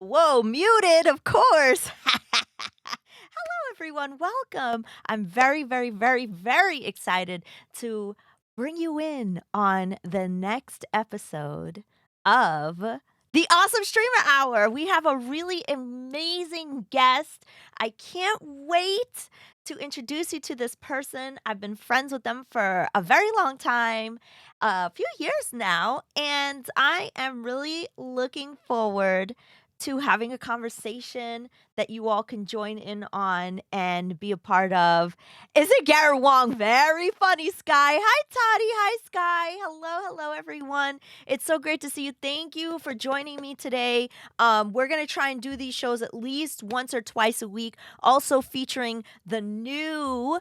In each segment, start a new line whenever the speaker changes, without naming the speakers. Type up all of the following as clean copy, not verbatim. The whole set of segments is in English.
Whoa, muted, of course. Hello, everyone. Welcome. I'm very, very, very, very excited to bring you in on the next episode of the Awesome Streamer Hour. We have a really amazing guest. I can't wait to introduce you to this person. I've been friends with them for a very long time, a few years now, and I am really looking forward to having a conversation that you all can join in on and be a part of. Is it Garrett Wong? Very funny, Sky. Hi, Toddy. Hi, Sky. Hello, everyone. It's so great to see you. Thank you for joining me today. We're going to try and do these shows at least once or twice a week, also featuring the new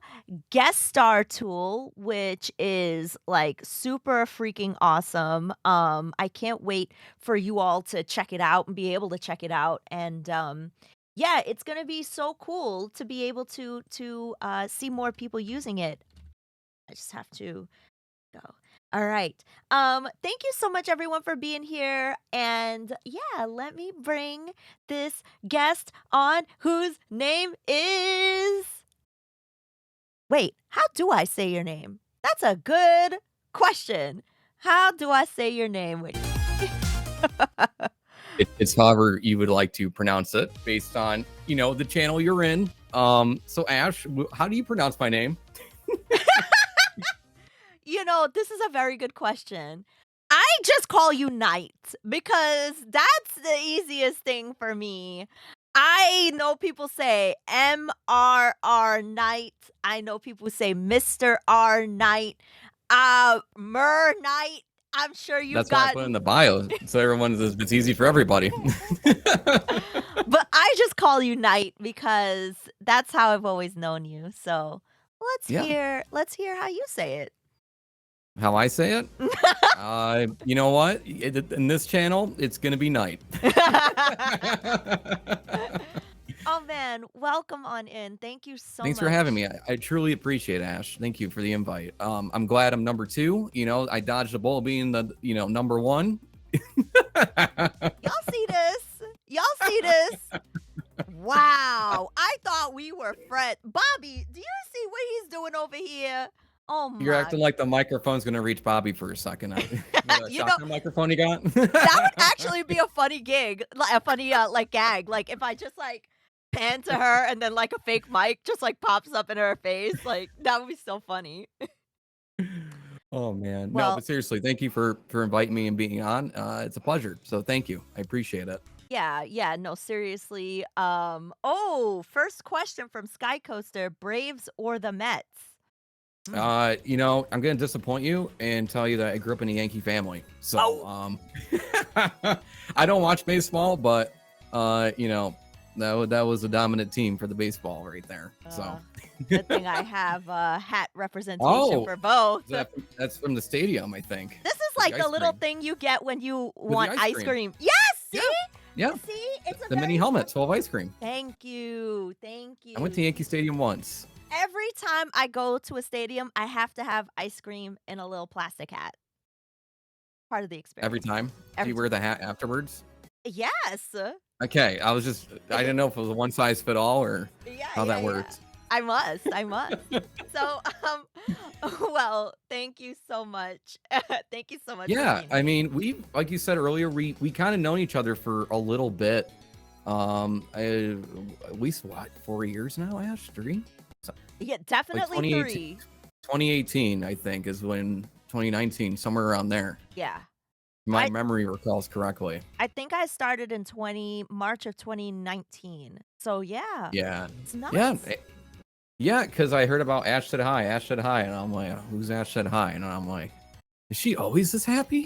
guest star tool, which is like super freaking awesome. I can't wait for you all to check it out and be able to check it out. And yeah, it's gonna be so cool to be able to see more people using it. I just have to go. All right. Thank you so much everyone for being here. And yeah, let me bring this guest on whose name is Wait, how do I say your name? That's a good question. How do I say your name? Wait.
It's however you would like to pronounce it based on, the channel you're in. So Ash, how do you pronounce my name?
This is a very good question. I just call you Knight because that's the easiest thing for me. I know people say MRR Knight. I know people say Mr. R Knight. Mer Knight. I'm sure you've
That's what I put in the bio, so it's easy for everybody.
But I just call you Knight because that's how I've always known you. So let's hear how you say it.
How I say it? You know what? In this channel, it's gonna be Night.
Oh man, welcome on in. Thank you so much.
Thanks for having me. I truly appreciate it, Ash. Thank you for the invite. I'm glad I'm number 2. I dodged a bullet being the number 1.
Y'all see this? Y'all see this? Wow. I thought we were friends. Bobby, do you see what he's doing over here? Oh my.
You're acting like the microphone's gonna reach Bobby for a second. Shotgun microphone you got?
That would actually be a funny gig, a funny gag. Like if I just pan to her and then like a fake mic just pops up in her face. Like that would be so funny.
Oh man.
Well,
no, but seriously, thank you for inviting me and being on. It's a pleasure. So thank you. I appreciate it.
Yeah, no, seriously. First question from Sky Coaster, Braves or the Mets?
I'm gonna disappoint you and tell you that I grew up in a Yankee family. So I don't watch baseball, but that was a dominant team for the baseball right there. So
good thing I have hat representation for both.
That's from the stadium, I think.
This is like the little thing you get when you want ice cream. Yes, see?
Yeah.
See? It's
the mini helmet full of ice cream.
Thank you.
I went to Yankee Stadium once.
Every time I go to a stadium, I have to have ice cream in a little plastic hat. Part of the experience.
Every time? Do you wear the hat afterwards?
Yes.
Okay, I didn't know if it was a one size fit all or how that works.
I must. So, well, thank you so much. Thank you so much.
Yeah, I mean, like you said earlier, we kind of known each other for a little bit. At least 4 years now, Ash? 3?
Yeah, definitely 3.
2018, I think, is when 2019, somewhere around there.
Yeah.
My memory recalls correctly.
I think I started in March of 2019. So yeah.
Yeah.
It's nice.
Yeah, because I heard about Ash Said Hi, and I'm like, who's Ash Said Hi? And I'm like, is she always this happy?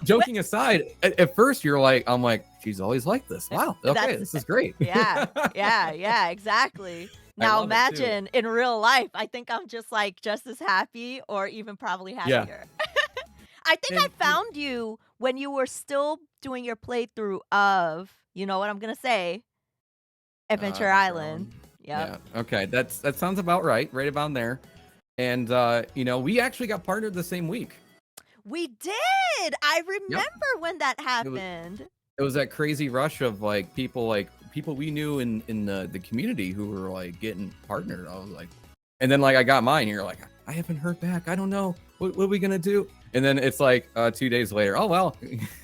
Joking aside, at first I'm like, she's always like this. Wow. Okay, this is great.
Yeah, exactly. Now imagine in real life, I think I'm just as happy or even probably happier. Yeah. I think I found you when you were still doing your playthrough of, you know what I'm going to say? Adventure Island. Yep.
Yeah. Okay. That sounds about right. Right about there. And, we actually got partnered the same week.
We did. I remember when that happened.
it was that crazy rush of like people we knew in the community who were like getting partnered. I was like, and then like I got mine. You're like, I haven't heard back. I don't know what are we gonna do. And then it's like 2 days later. Oh well,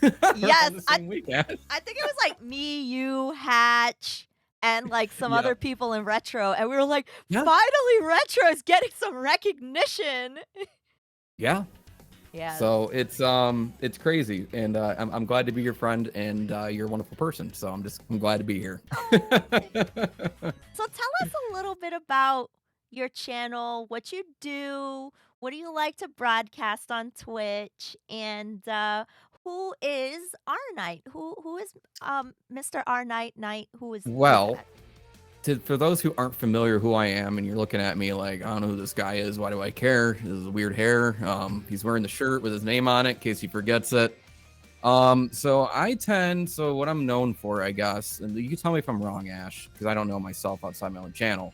we're
Yes,
on the
I
same weekend.
I think it was like me, you, Hatch, and like some
Yeah,
other people in retro, and we were like,
yeah,
finally, retro is getting some recognition.
yeah.
Yes.
So it's crazy, and I'm glad to be your friend, and you're a wonderful person. So I'm glad to be here.
Oh, so tell us a little bit about your channel, what you do, what do you like to broadcast on Twitch, and who is R Knight? Who is Mr. R Knight? Who is
Well,
that?
for those who aren't familiar who I am, and you're looking at me like, I don't know who this guy is. Why do I care? This is weird hair. He's wearing the shirt with his name on it in case he forgets it. So what I'm known for, I guess, and you can tell me if I'm wrong, Ash, because I don't know myself outside my own channel.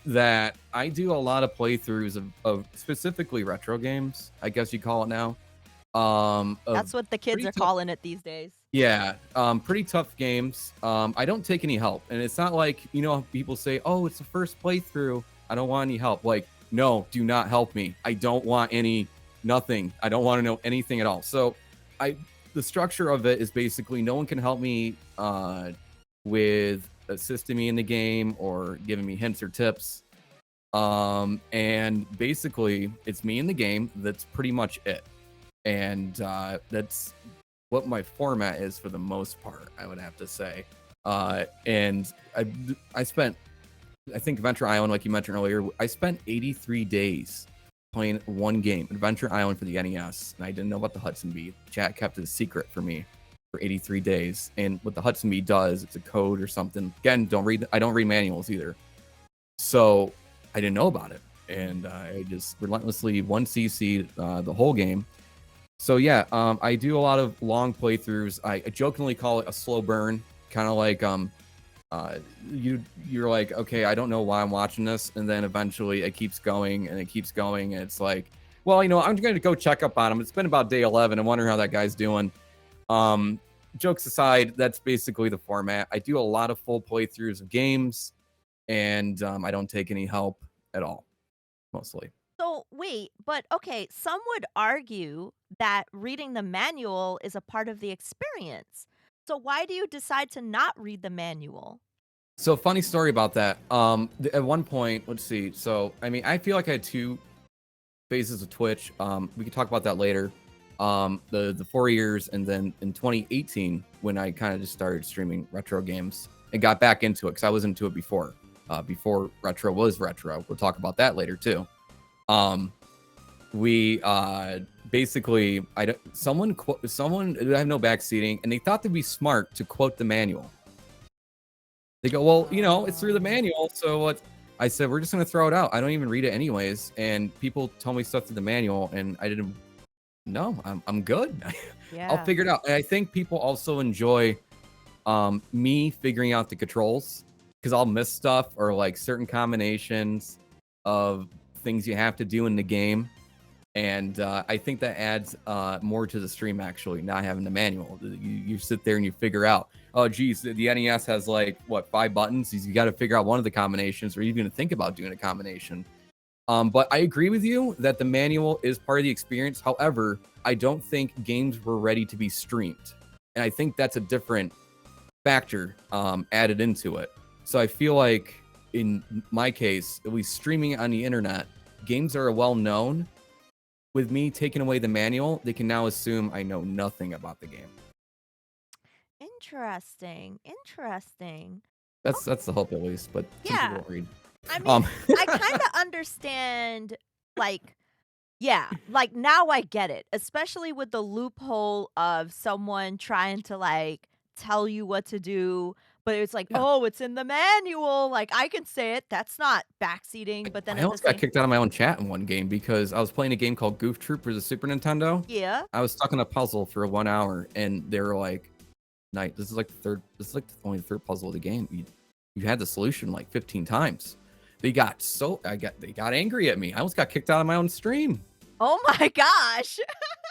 That I do a lot of playthroughs of specifically retro games, I guess you call it now. Of
That's what the kids
pretty
are
tough,
calling it these days.
yeah, pretty tough games. I don't take any help, and it's not like people say, "Oh, it's the first playthrough. I don't want any help." Like, no, do not help me. I don't want nothing. I don't want to know anything at all. So, I the structure of it is basically no one can help me with assisting me in the game or giving me hints or tips. And basically, it's me in the game. That's pretty much it, and that's what my format is for the most part, I would have to say. And I spent, I think Adventure Island, like you mentioned earlier, I spent 83 days playing one game, Adventure Island for the NES, and I didn't know about the Hudson Bee. Chat kept it a secret for me for 83 days. And what the Hudson Bee does, it's a code or something. Again, I don't read manuals either. So I didn't know about it. And I just relentlessly 1cc the whole game. So yeah, I do a lot of long playthroughs. I jokingly call it a slow burn, kind of like you're like, okay, I don't know why I'm watching this, and then eventually it keeps going and it keeps going, and it's like, well, I'm going to go check up on him. It's been about day 11. I'm wondering how that guy's doing. Jokes aside, that's basically the format. I do a lot of full playthroughs of games, and I don't take any help at all, mostly.
So wait, but okay, some would argue that reading the manual is a part of the experience. So why do you decide to not read the manual?
So funny story about that. At one point, let's see. So I mean, I feel like I had two phases of Twitch. We can talk about that later. The 4 years, and then in 2018, when I kind of just started streaming retro games and got back into it because I was into it before retro was retro. We'll talk about that later too. We basically someone I have no backseating, and they thought they'd be smart to quote the manual. They go, well, it's through the manual, so what? I said, we're just gonna throw it out. I don't even read it anyways. And people tell me stuff through the manual, and I didn't. No, I'm good. I'll
Yeah.
figure it out. And I think people also enjoy me figuring out the controls, because I'll miss stuff or like certain combinations of things you have to do in the game. And I think that adds more to the stream, actually, not having the manual. You sit there and you figure out, oh, geez, the NES has like, what, 5 buttons? You got to figure out one of the combinations, or you're going to think about doing a combination. But I agree with you that the manual is part of the experience. However, I don't think games were ready to be streamed. And I think that's a different factor added into it. So I feel like in my case, at least streaming on the internet, games are well known. With me taking away the manual, they can now assume I know nothing about the game.
Interesting. Interesting.
That's the hope, at least. But some people
Yeah.
don't read.
I mean,
Um,
I kind of understand, like, yeah, like now I get it, especially with the loophole of someone trying to like tell you what to do, but it's like,
yeah,
oh, it's in the manual. Like I can say it. That's not backseating. But then
I
at the
almost got
same,
kicked out of my own chat in one game because I was playing a game called Goof Troop for the Super Nintendo.
yeah.
I was stuck in a puzzle for 1 hour, and they were like, "Knight, this is like only the third puzzle of the game. You had the solution like 15 times." They got angry at me. I almost got kicked out of my own stream.
Oh my gosh.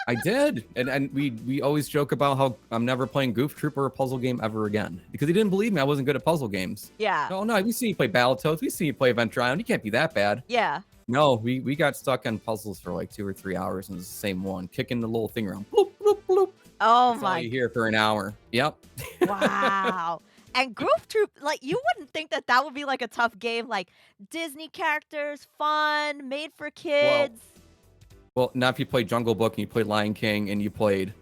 I did, and we always joke about how I'm never playing Goof Troop or a puzzle game ever again because he didn't believe me. I wasn't good at puzzle games.
Yeah.
No, no, we see you play Battletoads, we see you play Adventure Island. You can't be that bad.
Yeah.
No, we got stuck on puzzles for like 2 or 3 hours and it's the same one, kicking the little thing around. Bloop, bloop, bloop.
Oh
That's all
my.
you hear for an hour. Yep.
Wow. And Goof Troop, like you wouldn't think that that would be like a tough game, like Disney characters, fun, made for kids.
Well, now if you played Jungle Book and you played Lion King and you played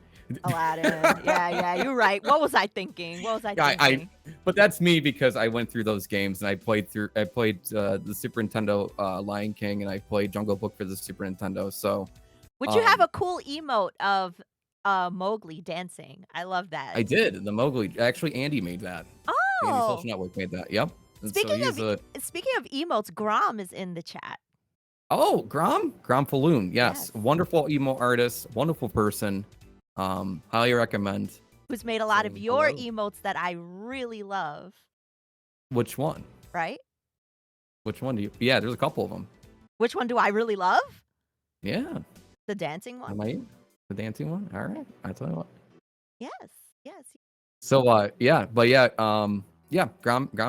Aladdin. Yeah, you're right. What was I thinking? What was I thinking?
But that's me because I went through those games and I played the Super Nintendo Lion King and I played Jungle Book for the Super Nintendo. So
Would you have a cool emote of Mowgli dancing? I love that.
I did the Mowgli. Actually, Andy made that. Andy
Oh.
Social Network made that. Yep. And
Speaking
so
speaking of emotes, Grom is in the chat.
Oh, Grom Falloon. Yes. Wonderful emo artist, wonderful person. Highly recommend.
Who's made a lot of
Saying
your
hello.
emotes that I really love.
Which one?
Right?
Which one do you? Yeah, there's a couple of them.
Which one do I really love?
Yeah.
The dancing one?
Am I the dancing one? All right. I tell you what.
Yes. Yes.
So Grom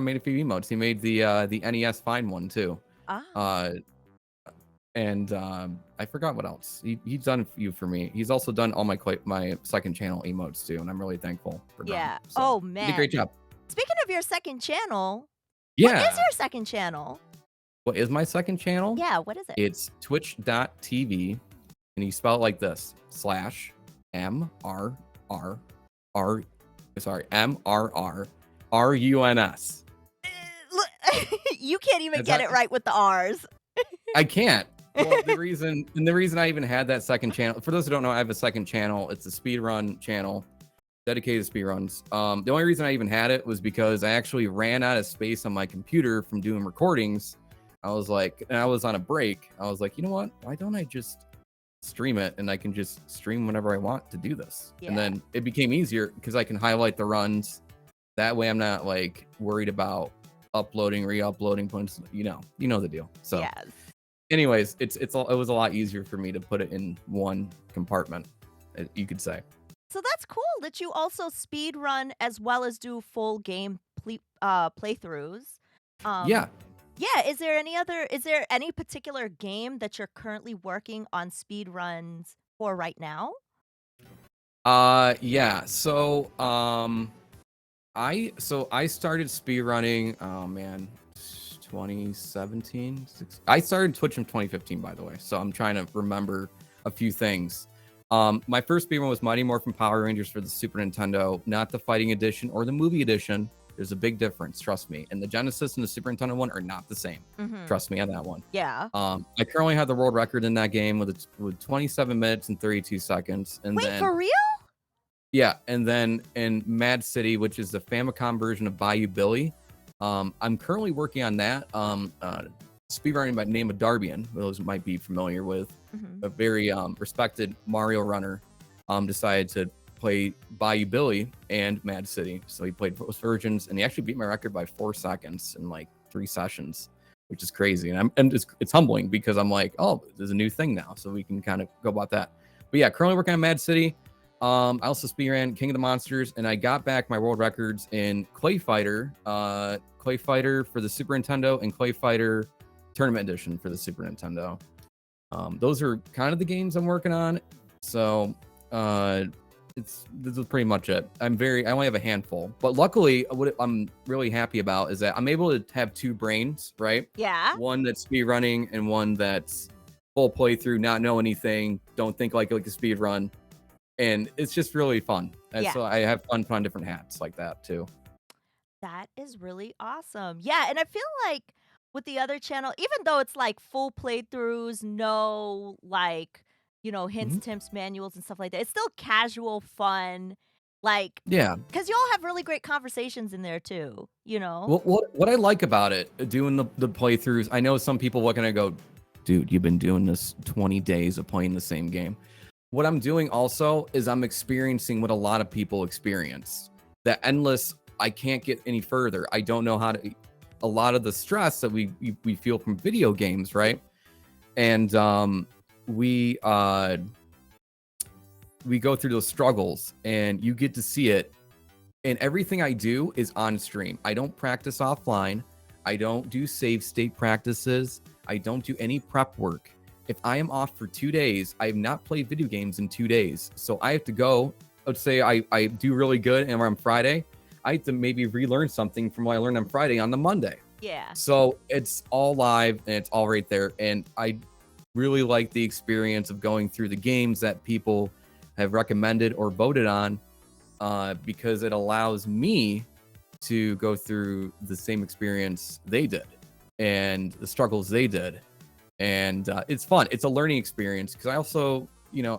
made a few emotes. He made the NES Fine one too.
Ah.
And I forgot what else. He's done a few for me. He's also done all my second channel emotes too, and I'm really thankful for Grom.
Yeah.
So,
Oh
he did
man.
a great job.
Speaking of your second channel,
Yeah.
what is your second channel?
What is my second channel?
Yeah, what is it?
It's twitch.tv, and you spell it like this: /MRRRUNS.
You can't even
Is
get
that-
it right with the R's.
I can't. Well, the reason I even had that second channel, for those who don't know, I have a second channel. It's a speedrun channel, dedicated to speedruns. The only reason I even had it was because I actually ran out of space on my computer from doing recordings. I was like, and I was on a break. I was like, you know what? Why don't I just stream it and I can just stream whenever I want to do this?
Yeah.
And then it became easier because I can highlight the runs. That way I'm not like worried about uploading, re-uploading points. You know the deal. So
Yes.
anyways, it was a lot easier for me to put it in one compartment, you could say.
So that's cool that you also speed run as well as do full game playthroughs.
Yeah.
Yeah, is there any particular game that you're currently working on speed runs for right now?
Yeah. So I started speedrunning, oh man, 2017. I started Twitch in 2015, by the way. So I'm trying to remember a few things. My first speedrun was Mighty Morphin Power Rangers for the Super Nintendo, not the fighting edition or the movie edition. There's a big difference, trust me. And the Genesis and the Super Nintendo one are not the same.
Mhm.
Trust me on that one.
Yeah.
I currently have the world record in that game with 27 minutes and 32 seconds. And
Wait,
then
for real?
yeah, and then in Mad City, which is the Famicom version of Bayou Billy, I'm currently working on that. Speedrunning by the name of Darbian, those might be familiar with,
Mhm.
a very respected Mario runner, decided to play Bayou Billy and Mad City. So he played both versions, and he actually beat my record by 4 seconds in like 3 sessions, which is crazy. And it's humbling because I'm like, oh, there's a new thing now, so we can kind of go about that. But yeah, currently working on Mad City. I also speedran King of the Monsters, and I got back my world records in Clay Fighter for the Super Nintendo, and Clay Fighter Tournament Edition for the Super Nintendo. Those are kind of the games I'm working on. So this is pretty much it. I only have a handful, but luckily, what I'm really happy about is that I'm able to have 2 brains, right?
Yeah.
One that's speedrunning and one that's full playthrough, not know anything, don't think like a speed run. And it's just really fun. And
Yeah.
so I have fun on different hats like that too.
That is really awesome. Yeah, and I feel like with the other channel, even though it's like full playthroughs, no like, hints,
Mhm.
tips, manuals, and stuff like that, it's still casual fun. Like,
Yeah.
because you all have really great conversations in there too,
Well, what I like about it, doing the playthroughs, I know some people looking at go, dude, you've been doing this 20 days of playing the same game. What I'm doing also is I'm experiencing what a lot of people experience. That endless, I can't get any further. I don't know how to, a lot of the stress that we feel from video games, right? And we go through those struggles, and you get to see it. And everything I do is on stream. I don't practice offline. I don't do save state practices. I don't do any prep work. If I am off for 2 days, I have not played video games in 2 days. So I have to go, let's say I do really good and we're on Friday. I have to maybe relearn something from what I learned on Friday on the Monday.
Yeah.
So it's all live and it's all right there. And I really like the experience of going through the games that people have recommended or voted on, because it allows me to go through the same experience they did and the struggles they did. And it's fun. It's a learning experience because I also,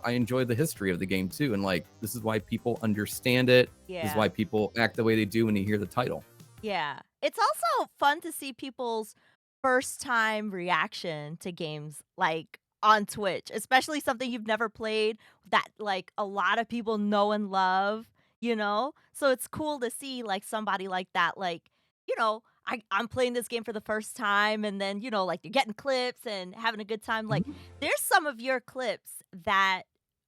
I enjoy the history of the game too. And like, this is why people understand it.
Yeah.
This is why people act the way they do when they hear the title.
Yeah. It's also fun to see people's first time reaction to games like on Twitch, especially something you've never played that like a lot of people know and love, you know? So it's cool to see like somebody like that, like, I'm playing this game for the first time and then, like you're getting clips and having a good time. Like there's some of your clips that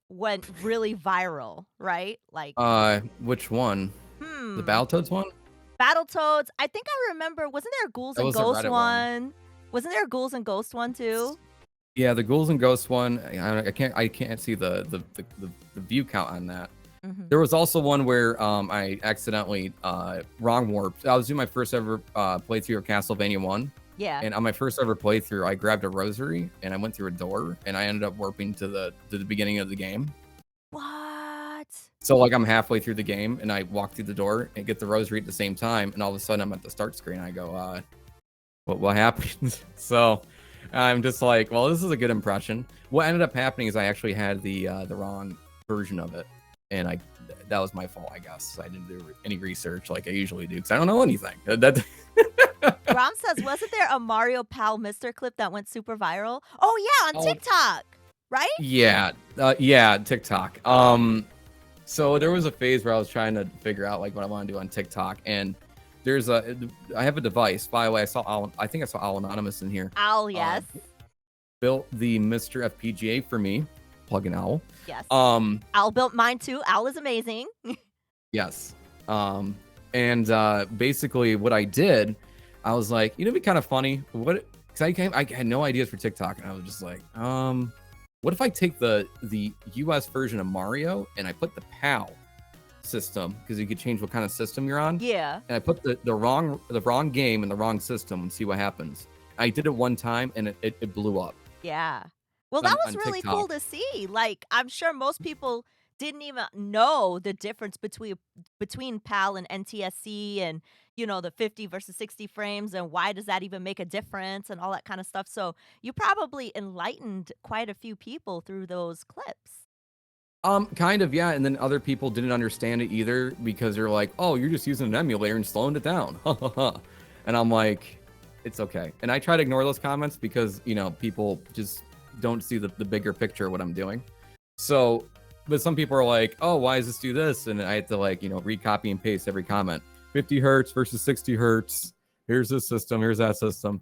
went really viral, right? Like,
Which one? The
hmm.
Battletoads one?
Battletoads. I think I remember. Wasn't there a Ghouls
That
and
was a
Ghosts
Reddit one.
one? Wasn't there a Ghouls and Ghosts one too?
Yeah, the Ghouls and Ghosts one. I can't see the view count on that.
Hmm.
There was also one where I accidentally wrong warped. I was doing my first ever playthrough of Castlevania 1.
Yeah.
And on my first ever playthrough, I grabbed a rosary and I went through a door and I ended up warping to the beginning of the game.
What?
So like I'm halfway through the game and I walk through the door and get the rosary at the same time, and all of a sudden I'm at the start screen. I go, what happened? So I'm just like, well, this is a good impression. What ended up happening is I actually had the wrong version of it, and that was my fault, I guess. I didn't do any research like I usually do because I don't know anything.
Rom says, wasn't there a Mario Pal Mister clip that went super viral? Oh yeah, on TikTok, right?
Yeah, TikTok. So there was a phase where I was trying to figure out like what I want to do on TikTok, and I have a device. By the way, I think I saw Al Anonymous in here.
Owl, yes.
Built the Mr. FPGA for me. Plug in Owl.
Yes. Owl built mine too. Owl is amazing.
Yes. And basically what I did, I was like, it'd be kind of funny. Because I had no ideas for TikTok, and I was just like, what if I take the US version of Mario and I put the PAL system, because you could change what kind of system you're on.
Yeah.
And I put the wrong game in the wrong system and see what happens. I did it one time and it blew up.
Yeah. Well, that was
on
really
TikTok.
cool to see. Like, I'm sure most people didn't even know the difference between PAL and NTSC and, the 50 versus 60 frames and why does that even make a difference and all that kind of stuff. So you probably enlightened quite a few people through those clips.
Kind of, yeah. And then other people didn't understand it either because they're like, oh, you're just using an emulator and slowing it down. And I'm like, it's okay. And I try to ignore those comments because, people just don't see the bigger picture of what I'm doing. So, but some people are like, oh, why does this do this? And I had to like, recopy and paste every comment. 50 hertz versus 60 hertz. Here's this system. Here's that system.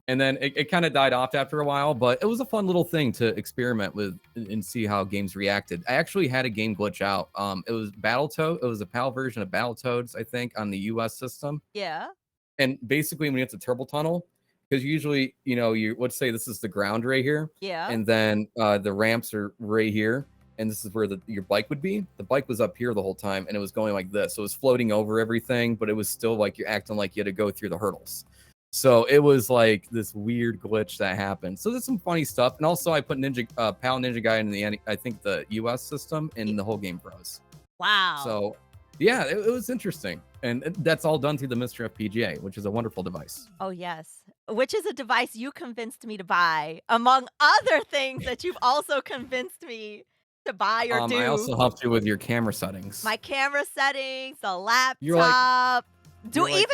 And then it kind of died off after a while, but it was a fun little thing to experiment with and see how games reacted. I actually had a game glitch out. It was Battletoads. It was a PAL version of Battletoads, I think, on the US system.
Yeah.
And basically, when you hit the turbo tunnel, because usually, let's say this is the ground right here.
Yeah.
And then the ramps are right here. And this is where your bike would be. The bike was up here the whole time, and it was going like this. So it was floating over everything, but it was still like you're acting like you had to go through the hurdles. So it was like this weird glitch that happened. So there's some funny stuff. And also I put PAL Ninja Guy in the US system, and the whole game froze.
Wow.
So yeah, it was interesting. And that's all done through the Mr. FPGA, which is a wonderful device.
Oh, yes. Which is a device you convinced me to buy, among other things that you've also convinced me to buy or do.
I also helped you with your camera settings.
My camera settings, the laptop.
You're like,
doing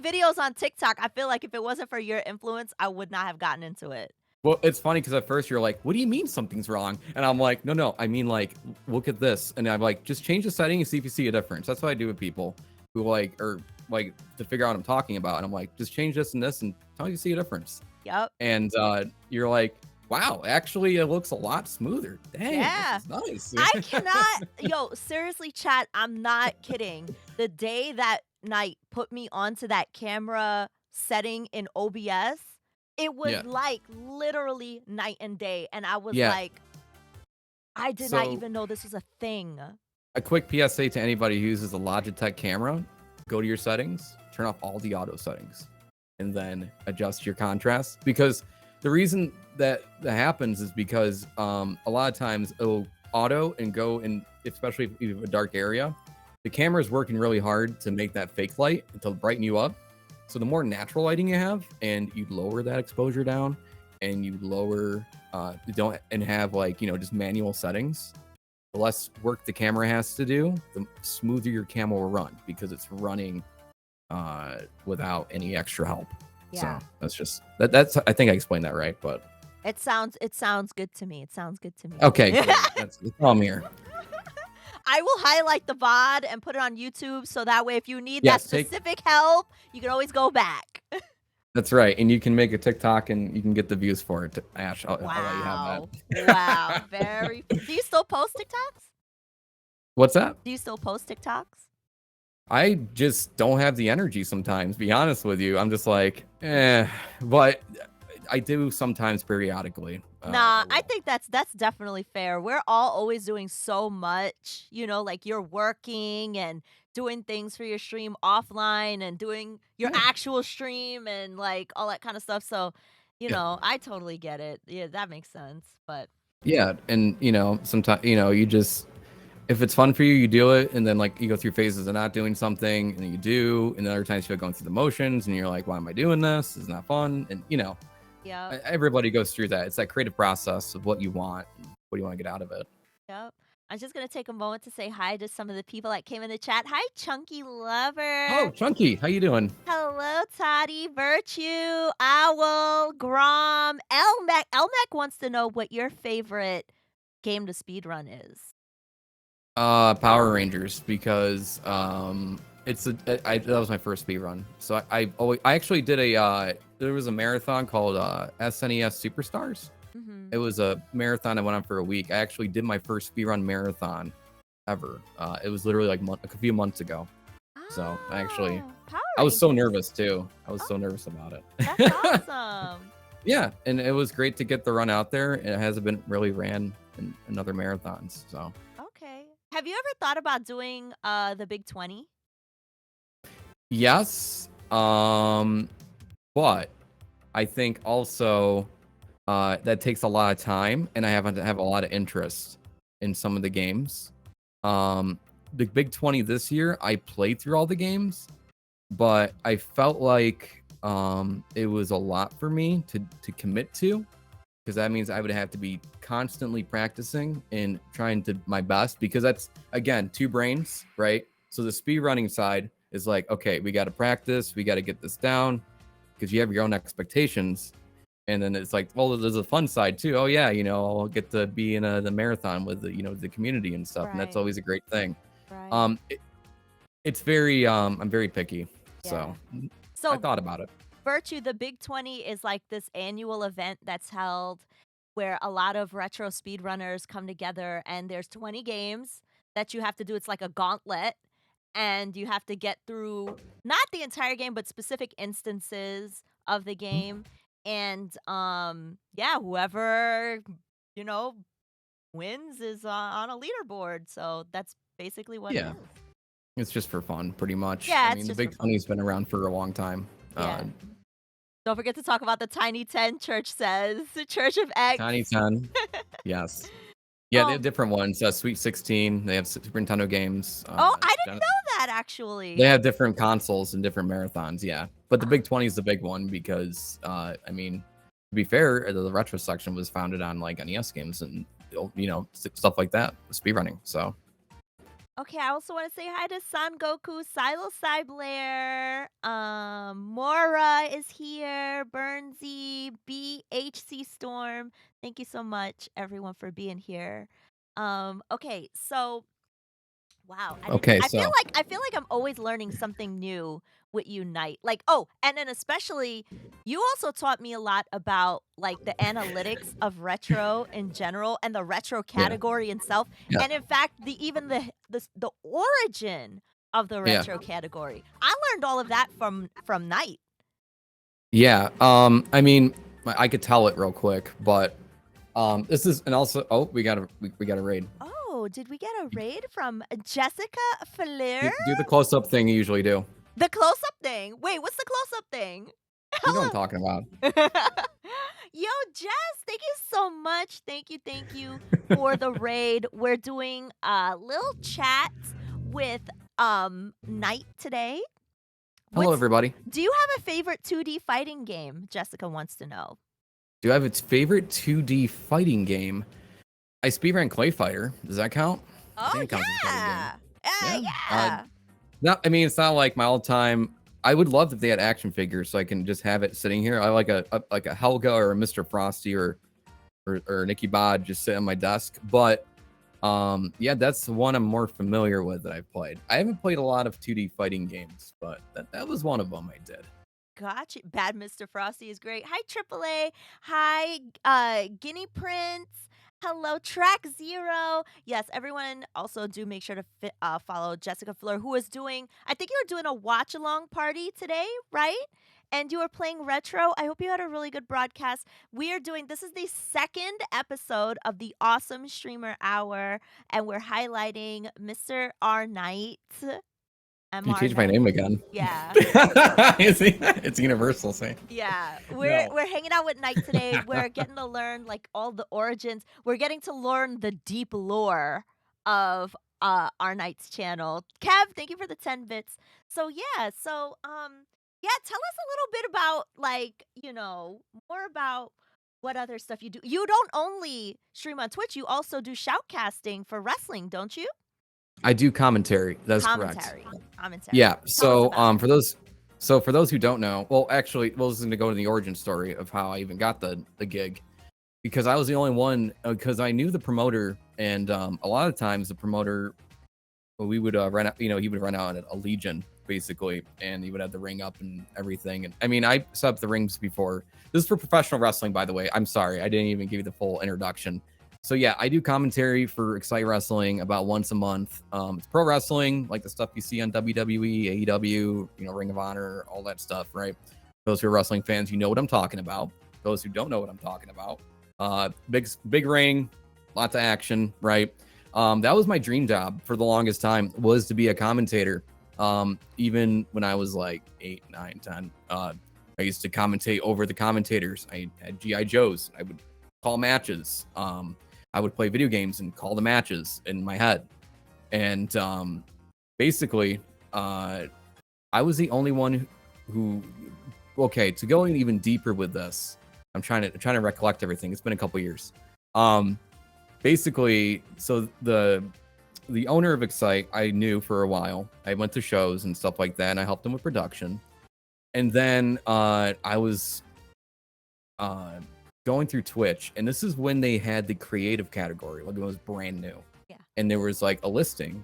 videos on TikTok. I feel like if it wasn't for your influence, I would not have gotten into it.
Well, it's funny because at first you're like, what do you mean something's wrong? And I'm like, no, I mean like, look at this. And I'm like, just change the setting and see if you see a difference. That's what I do with people who to figure out what I'm talking about. And I'm like, just change this and this and tell me if you see a difference.
Yep.
And you're like, Wow, actually, it looks a lot smoother. Dang, this
Yeah.
is nice.
I cannot yo, seriously, chat, I'm not kidding. The day that Night put me onto that camera setting in OBS, it was
Yeah,
like literally night and day, and I was
yeah.
like, I did not
So
even know this was a thing.
a quick PSA to anybody who uses a Logitech camera: go to your settings, turn off all the auto settings, and then adjust your contrast. Because the reason that happens is because a lot of times it'll auto and go in, especially if you have a dark area. The camera is working really hard to make that fake light to brighten you up. So the more natural lighting you have, and you lower that exposure down, and you lower you don't and have like just manual settings, the less work the camera has to do, the smoother your camera will run because it's running without any extra help.
Yeah.
So that's just that's I think I explained that right, but
It sounds good to me. It sounds good to me.
okay, great. That's all I'm here.
I will highlight the VOD and put it on YouTube so that way if you need that
Yes, take
specific help, you can always go back.
that's right, and you can make a TikTok and you can get the views for it. Ash, I'll let you have that.
Wow. Wow. Very Do you still post TikToks?
What's that?
Do you still post TikToks?
I just don't have the energy sometimes. Be honest with you, I'm just like, but I do sometimes periodically.
Nah, I
Will.
think that's definitely fair. We're all always doing so much, like you're working and doing things for your stream offline and doing your
Yeah,
actual stream and like all that kind of stuff. So,
yeah.
I totally get it. Yeah, that makes sense. But
Yeah, and sometimes you just if it's fun for you, you do it, and then like you go through phases of not doing something, and then you do, and then other times you feel going through the motions, and you're like, why am I doing this? It's not fun, and
yep,
everybody goes through that. It's that creative process of what you want, and what do you want to get out of it.
yep. I'm just gonna take a moment to say hi to some of the people that came in the chat. Hi, Chunky
Oh,
Lover.
Chunky, how you doing?
Hello, Toddy, Virtue, Owl, Grom, Elmec. Elmec wants to know what your favorite game to speedrun is.
Power Rangers, because that was my first speed run. So I actually did there was a marathon called SNES Superstars.
Mhm.
It was a marathon that went on for a week. I actually did my first speed run marathon ever. It was literally like a few months ago. So
Power
I was so
Rangers.
nervous too. I was
Oh,
so nervous about
that's
it.
awesome.
Yeah, and it was great to get the run out there. It hasn't been really ran in other marathons. So
Okay. Have you ever thought about doing the Big 20?
yes, but I think also that takes a lot of time, and I haven't have a lot of interest in some of the games. The Big 20 this year, I played through all the games, but I felt like it was a lot for me to commit to, because that means I would have to be constantly practicing and trying to my best, because that's again two brains, right? So the speed running side is like, okay, we got to practice, we got to get this down, because you have your own expectations. And then it's like, well, there's a fun side too. Oh yeah, I'll get to be in the marathon with the community and stuff, and that's
Right.
always a great thing.
Right.
Um, it, it's very I'm very picky,
Yeah.
so I
So
thought about it.
Virtue, the Big 20 is like this annual event that's held where a lot of retro speedrunners come together and there's 20 games that you have to do. It's like a gauntlet and you have to get through not the entire game but specific instances of the
Mhm.
game and yeah, whoever, you know, wins is on a leaderboard. So that's basically what it
Yeah,
is.
it's just for fun, pretty much. I
Yeah, it's
mean, the
just for
Big
fun.
20's been around for a long time.
Yeah. Don't forget to talk about the Tiny 10 Church says. The Church of X.
Tiny 10, yes. Yeah, they have
Um,
different ones. Sweet 16, they have Super Nintendo games.
oh, I didn't know that
They
actually.
have different consoles and different marathons, yeah. But the
Ah,
Big 20 is the big one because, I mean, to be fair, the retro section was founded on like NES games and stuff like that, speedrunning. So
okay, I also want to say hi to Son Goku, Silo Blair, Mora is here, Burnsy, BHC Storm. Thank you so much, everyone, for being here. Okay, so Wow,
Okay,
I feel
so
like I'm always learning something new with you, Knight. Like, oh, and then especially, you also taught me a lot about like the analytics of retro in general and the retro
yeah,
category itself,
yeah,
and in fact, the origin of the
yeah,
retro category. I learned all of that from Knight.
yeah. I mean, I could tell it real quick, but this is and also oh, we got a raid.
Oh, did we get a raid from Jessica Fleur?
Do the close up thing you usually do.
The close-up thing. Wait, what's the close-up thing?
You know what I'm talking about.
Yo, Jess, thank you so much. Thank you for the raid. We're doing a little chat with Knight today.
Hello,
What's
everybody.
Do you have a favorite 2D fighting game? Jessica wants to know.
Do I have its favorite 2D fighting game? I speedran Clay Fighter. Does that count? I
Oh
think it counts as a fighting game.
yeah.
Yeah.
Yeah.
No, I mean it's not like my all-time. I would love if they had action figures so I can just have it sitting here. I like a Helga or a Mr. Frosty or Nicky Bod just sit on my desk. But yeah, that's the one I'm more familiar with that I've played. I haven't played a lot of 2D fighting games, but that was one of them I did.
Gotcha. Bad Mr. Frosty is great. Hi, AAA. Hi, Guinea Prince. Hello, Track Zero. Yes, everyone also do make sure to follow Jessica Fleur, who is doing, I think you were doing a watch along party today, right? And you were playing retro. I hope you had a really good broadcast. This is the second episode of the Awesome Streamer Hour, and we're highlighting Mr. R. Knight.
You
MR
changed my
Knight.
name again.
Yeah.
It's universal. Say
Yeah,
no.
we're hanging out with Knight today. We're getting to learn like all the origins. We're getting to learn the deep lore of our Knight's channel. Kev, thank you for the 10 bits. So yeah, tell us a little bit about like, more about what other stuff you do. You don't only stream on Twitch, you also do shoutcasting for wrestling, don't you?
I do commentary. That's correct.
Commentary.
Yeah.
Tell us about it.
For those who don't know, well, actually, we'll just to go to the origin story of how I even got the gig, because I was the only one because I knew the promoter, and a lot of times the promoter, we would run out. He would run out at a Legion basically, and he would have the ring up and everything. And I mean, I set up the rings before. This is for professional wrestling, by the way. I'm sorry, I didn't even give you the full introduction. So yeah, I do commentary for Excite Wrestling about once a month. It's pro wrestling, like the stuff you see on WWE, AEW, Ring of Honor, all that stuff, right? Those who are wrestling fans, you know what I'm talking about. Those who don't know what I'm talking about, big ring, lots of action, right? That was my dream job for the longest time, was to be a commentator. Even when I was like 8, 9, 10, I used to commentate over the commentators. I had GI Joes. I would call matches. I would play video games and call the matches in my head. And basically, I was the only one who, okay, to go even deeper with this, I'm trying to recollect everything. It's been a couple years. Basically, so the owner of Excite, I knew for a while. I went to shows and stuff like that, and I helped him with production. And then I was going through Twitch, and this is when they had the creative category, like it was brand new.
Yeah.
And there was like a listing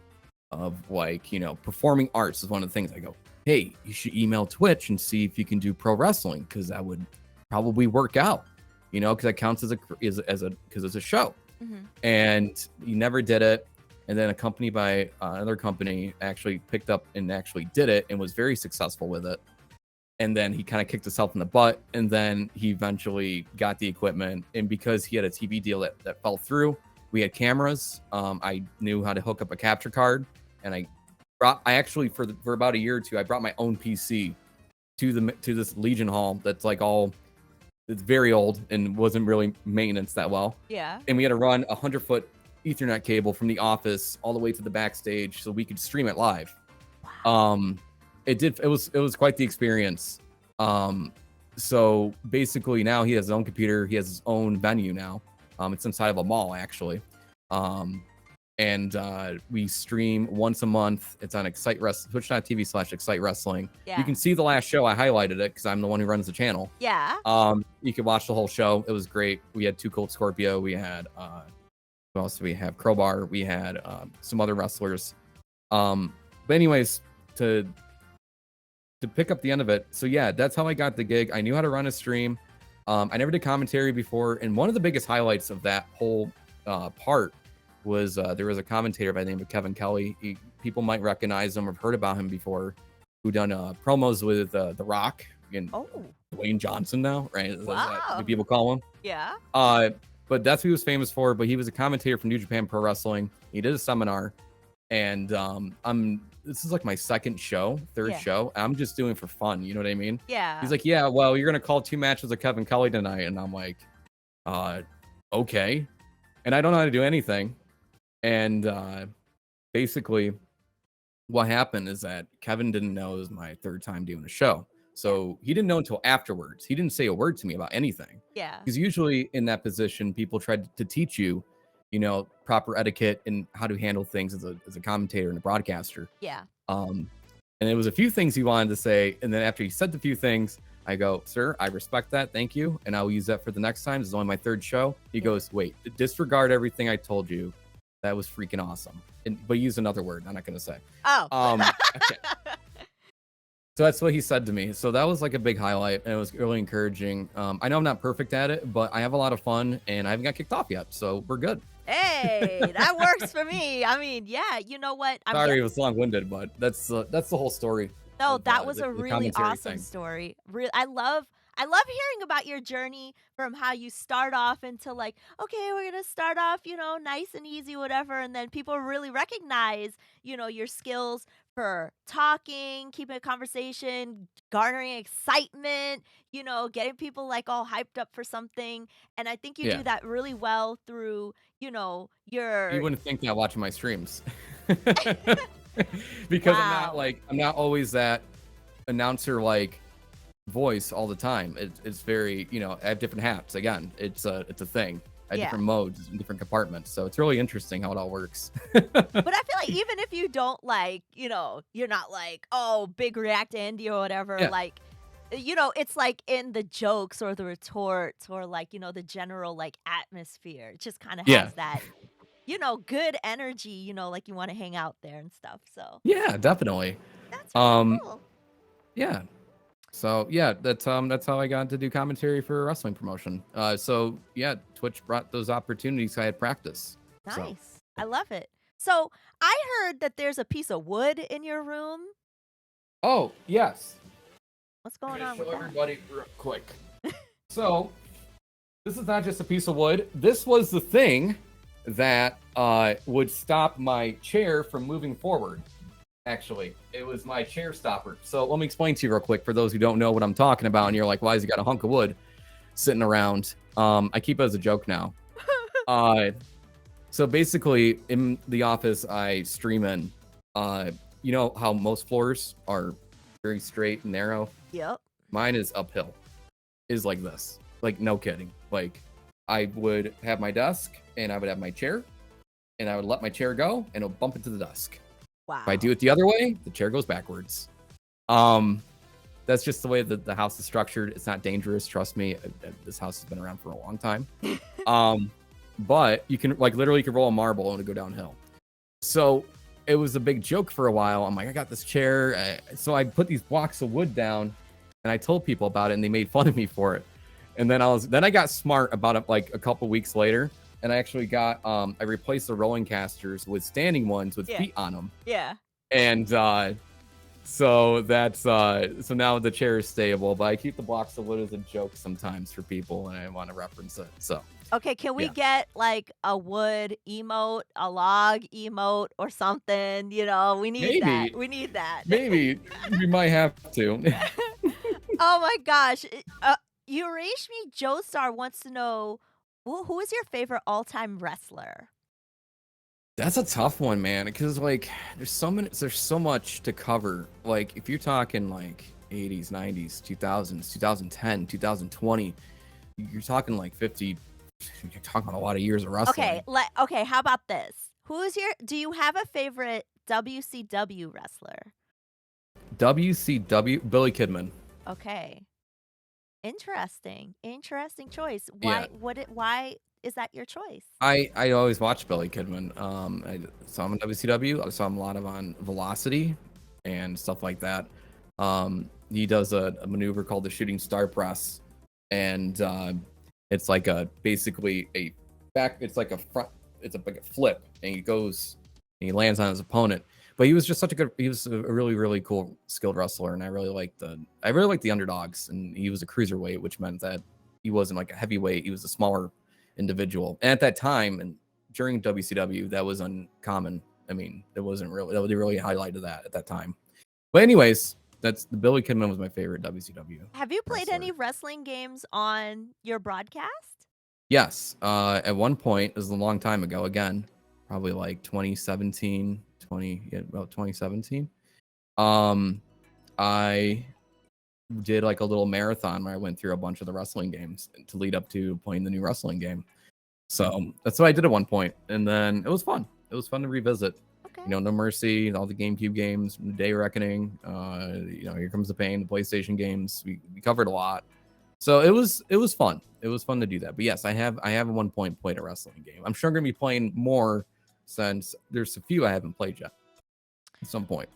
of like, performing arts is one of the things. I go, hey, you should email Twitch and see if you can do pro wrestling, because that would probably work out, because that counts as because it's a show.
Mm-hmm.
And he never did it. And then a company by another company actually picked up and actually did it and was very successful with it. And then he kind of kicked himself in the butt. And then he eventually got the equipment. And because he had a TV deal that fell through, we had cameras. I knew how to hook up a capture card. And I actually, for about a year or two, I brought my own PC to this Legion Hall that's like it's very old and wasn't really maintenance that well.
Yeah.
And we had to run a 100-foot Ethernet cable from the office all the way to the backstage so we could stream it live.
Wow.
It was quite the experience. So basically now he has his own computer, he has his own venue now. It's inside of a mall actually. And we stream once a month. It's on twitch.tv/Excite Wrestling.
Yeah.
You can see the last show. I highlighted it because I'm the one who runs the channel.
Yeah.
You could watch the whole show. It was great. We had 2 Cold Scorpio. We had who else do we have? Crowbar. We had some other wrestlers. But anyways, to pick up the end of it, so yeah, that's how I got the gig. I knew how to run a stream. I never did commentary before, and one of the biggest highlights of that whole part was there was a commentator by the name of Kevin Kelly. People might recognize him or have heard about him before, who done promos with The Rock and Dwayne Johnson now, right? Is that what people call him?
Yeah.
But that's what he was famous for. But he was a commentator from New Japan Pro Wrestling. He did a seminar, and this is like my third show. I'm just doing it for fun. You know what I mean?
Yeah.
He's like, yeah, well, you're gonna call 2 matches of Kevin Kelly tonight, and I'm like, okay. And I don't know how to do anything. And basically, what happened is that Kevin didn't know it was my third time doing a show. So he didn't know until afterwards. He didn't say a word to me about anything.
Yeah.
Because usually in that position, people try to teach you, proper etiquette and how to handle things as a commentator and a broadcaster.
Yeah.
And it was a few things he wanted to say. And then after he said the few things, I go, sir, I respect that. Thank you. And I will use that for the next time. This is only my third show. He goes, wait, disregard everything I told you. That was freaking awesome. But use another word. I'm not going to say.
Oh.
So that's what he said to me. So that was like a big highlight, and it was really encouraging. I know I'm not perfect at it, but I have a lot of fun, and I haven't got kicked off yet, so we're good.
Hey, that works for me. I mean, yeah, you know what?
Sorry, it was long-winded, but that's the whole story.
No, that was a really awesome story. I love hearing about your journey from how you start off into like, okay, we're gonna start off, nice and easy, whatever, and then people really recognize, your skills for talking, keeping a conversation, garnering excitement, getting people like all hyped up for something. And I think you do that really well through, your.
You wouldn't think that watching my streams. Because I'm not always that announcer like voice all the time. It's very, I have different hats. Again, it's a thing. I have different modes and different compartments. So it's really interesting how it all works.
But I feel like even if you don't like, you're not like, oh, big react to Andy or whatever, like, it's like in the jokes or the retorts or like, the general like atmosphere. It just kind of has that, good energy, like you want to hang out there and stuff. So
yeah, definitely.
That's really cool.
Yeah. So yeah, that's how I got to do commentary for a wrestling promotion. So yeah, Twitch brought those opportunities. I had practice.
Nice.
So.
I love it. So I heard that there's a piece of wood in your room.
Oh yes.
What's going on?
Show everybody real quick. So this is not just a piece of wood. This was the thing that would stop my chair from moving forward. Actually, it was my chair stopper. So let me explain to you real quick for those who don't know what I'm talking about. And you're like, why has he got a hunk of wood sitting around? I keep it as a joke now. So basically, in the office I stream in, you know how most floors are very straight and narrow?
Yep.
Mine is uphill. Is like this. Like, no kidding. Like, I would have my desk, and I would have my chair, and I would let my chair go, and it'll bump into the desk.
Wow.
If I do it the other way, the chair goes backwards. That's just the way that the house is structured. It's not dangerous. Trust me. This house has been around for a long time. But you can literally roll a marble and it'll go downhill. So it was a big joke for a while. I'm like, I got this chair. So I put these blocks of wood down and I told people about it and they made fun of me for it. And then I got smart about it like a couple weeks later. And I actually got, I replaced the rolling casters with standing ones with feet on them.
Yeah.
And so that's, so now the chair is stable, but I keep the blocks of wood as a joke sometimes for people and I want to reference it. So.
Okay, can we get like a wood emote, a log emote or something? We need that. We need that.
Maybe. We might have to.
Oh my gosh. Yureshmi Joestar wants to know, who is your favorite all-time wrestler?
That's a tough one, man, because there's so much to cover. Like if you're talking like 80s, 90s, 2000s, 2010, 2020, you're talking like 50. You're talking a lot of years of wrestling.
Okay, how about this? Do you have a favorite WCW wrestler?
WCW, Billy Kidman.
Okay. Interesting choice. Why is that your choice?
I always watch Billy Kidman. I saw him on WCW. I saw him a lot of on Velocity and stuff like that. He does a maneuver called the shooting star press, and it's like a basically a back. It's like a front. It's like a flip, and he goes and he lands on his opponent. But he was just such a good. He was a really really cool skilled wrestler, and I really liked the underdogs. And he was a cruiserweight, which meant that he wasn't like a heavyweight. He was a smaller individual. And at that time, and during WCW, that was uncommon. I mean, it wasn't really, they really highlighted that at that time. But anyways, that's the Billy Kidman was my favorite WCW
Have you played
wrestler.
any wrestling games on your broadcast?
Yes, at one point, it was a long time ago. Again, probably like 2017, about 2017. I did like a little marathon where I went through a bunch of the wrestling games to lead up to playing the new wrestling game. So that's what I did at one point, and then it was fun. It was fun to revisit.
Okay.
You know, No Mercy, all the GameCube games, Day Reckoning. Here Comes the Pain, the PlayStation games. We covered a lot, so it was fun. It was fun to do that. But yes, I have at one point played a wrestling game. I'm sure I'm gonna be playing more since there's a few I haven't played yet. At some point.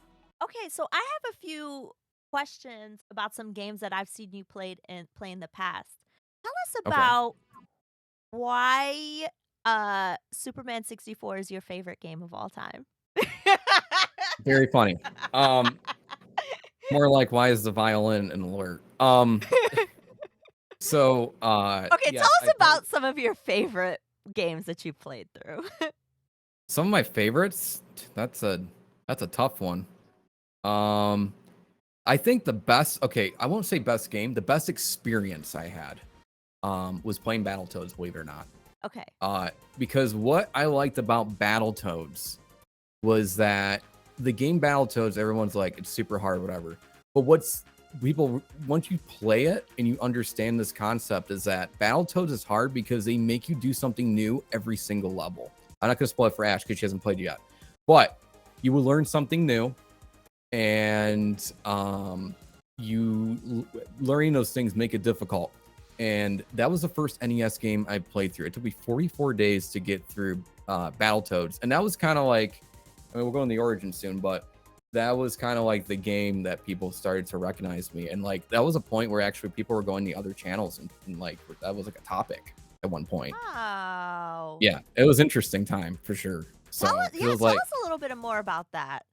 Okay, so I have a few questions about some games that I've seen you play in the past. Tell us
Okay.
about why Superman 64 is your favorite game of all time.
Very funny. More like why is the violin an alert? So
Okay, tell
yes,
us
I played
about some of your favorite games that you've played through.
some of my favorites. That's a tough one. I think the best, okay, I won't say best game, the best experience I had was playing Battletoads, believe it or not.
Okay.
Because what I liked about Battletoads was that the game Battletoads, everyone's like, it's super hard, whatever. But once you play it and you understand this concept, is that Battletoads is hard because they make you do something new every single level. I'm not going to spoil it for Ash because she hasn't played yet. But you will learn something new, and learning those things make it difficult. And that was the first NES game I played through. It took me 44 days to get through Battletoads, and that was kind of like, I mean, we'll go in the origin soon, but that was kind of like the game that people started to recognize me. And like that was a point where actually people were going to other channels, and like that was like a topic at one point.
Wow.
Yeah, it was interesting time for sure. So
Tell us,
it
yeah,
was
tell
like,
us a little bit more about that.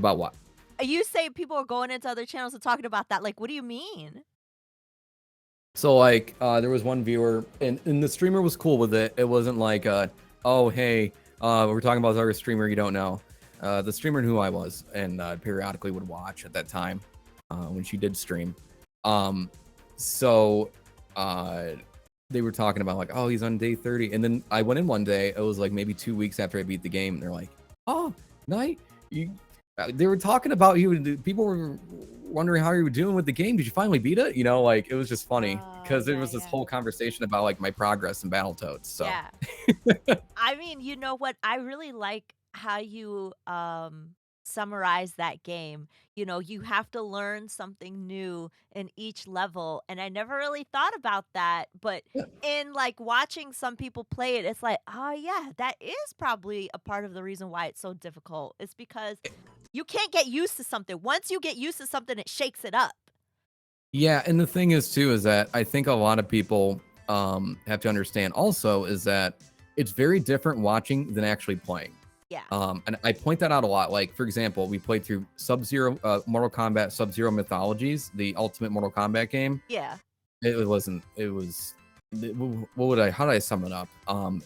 about what?
You say people are going into other channels and talking about that. Like, what do you mean?
So like there was one viewer, and the streamer was cool with it. It wasn't like oh hey, we're talking about this other streamer you don't know. The streamer knew who I was, and periodically would watch at that time when she did stream. So they were talking about like, oh, he's on day 30, and then I went in one day. It was like maybe 2 weeks after I beat the game, and they're like, oh, Knight, they were talking about you. People were wondering how you were doing with the game. Did you finally beat it? You know, like it was just funny because there
Yeah,
was this
yeah.
whole conversation about like my progress in Battletoads. So
Yeah. I mean, you know what? I really like how you summarize that game. You know, you have to learn something new in each level, and I never really thought about that, but
yeah.
in like watching some people play it, it's like, "Oh yeah, that is probably a part of the reason why it's so difficult. It's because you can't get used to something. Once you get used to something, it shakes it up."
Yeah, and the thing is too is that I think a lot of people have to understand also is that it's very different watching than actually playing.
Yeah.
And I point that out a lot. Like for example, we played through Sub-Zero, Mortal Kombat Sub-Zero Mythologies, the Ultimate Mortal Kombat game.
Yeah.
It wasn't. It was. What would I? How did I sum it up?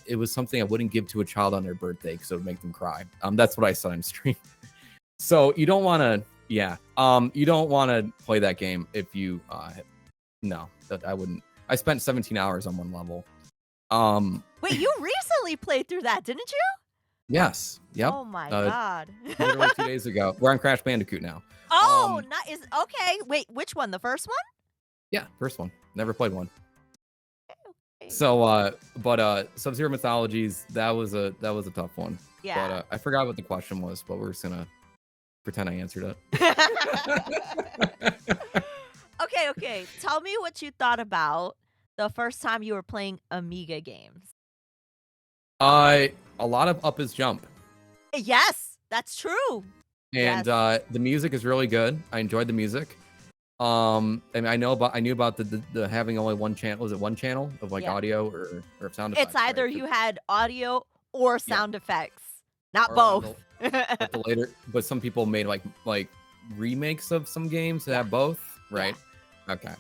It was something I wouldn't give to a child on their birthday because it would make them cry. That's what I said on stream. So you don't want to. Yeah. You don't want to play that game if you. No, that I wouldn't. I spent 17 hours on one level.
Wait, you recently played through that, didn't you?
Yes. Yep.
Oh my god.
Literally 2 days ago. We're on Crash Bandicoot now.
Oh, not is okay. Wait, which one? The first one?
Yeah, first one. Never played one.
Okay.
So, but Sub-Zero Mythologies, that was a tough one.
Yeah.
But I forgot what the question was, but we're just gonna pretend I answered it.
Okay. Tell me what you thought about the first time you were playing Amiga games.
A lot of Up is Jump.
Yes, that's true.
And
Yes.
the music is really good. I enjoyed the music. I mean, I knew about the having only one channel. Was it one channel of like
Yeah.
audio or sound
It's
effects,
either
right?
you had audio or
Yeah,
sound effects, not
or on
both.
the later, but some people made like remakes of some games that
Yeah.
have both,
Yeah.
right? Okay.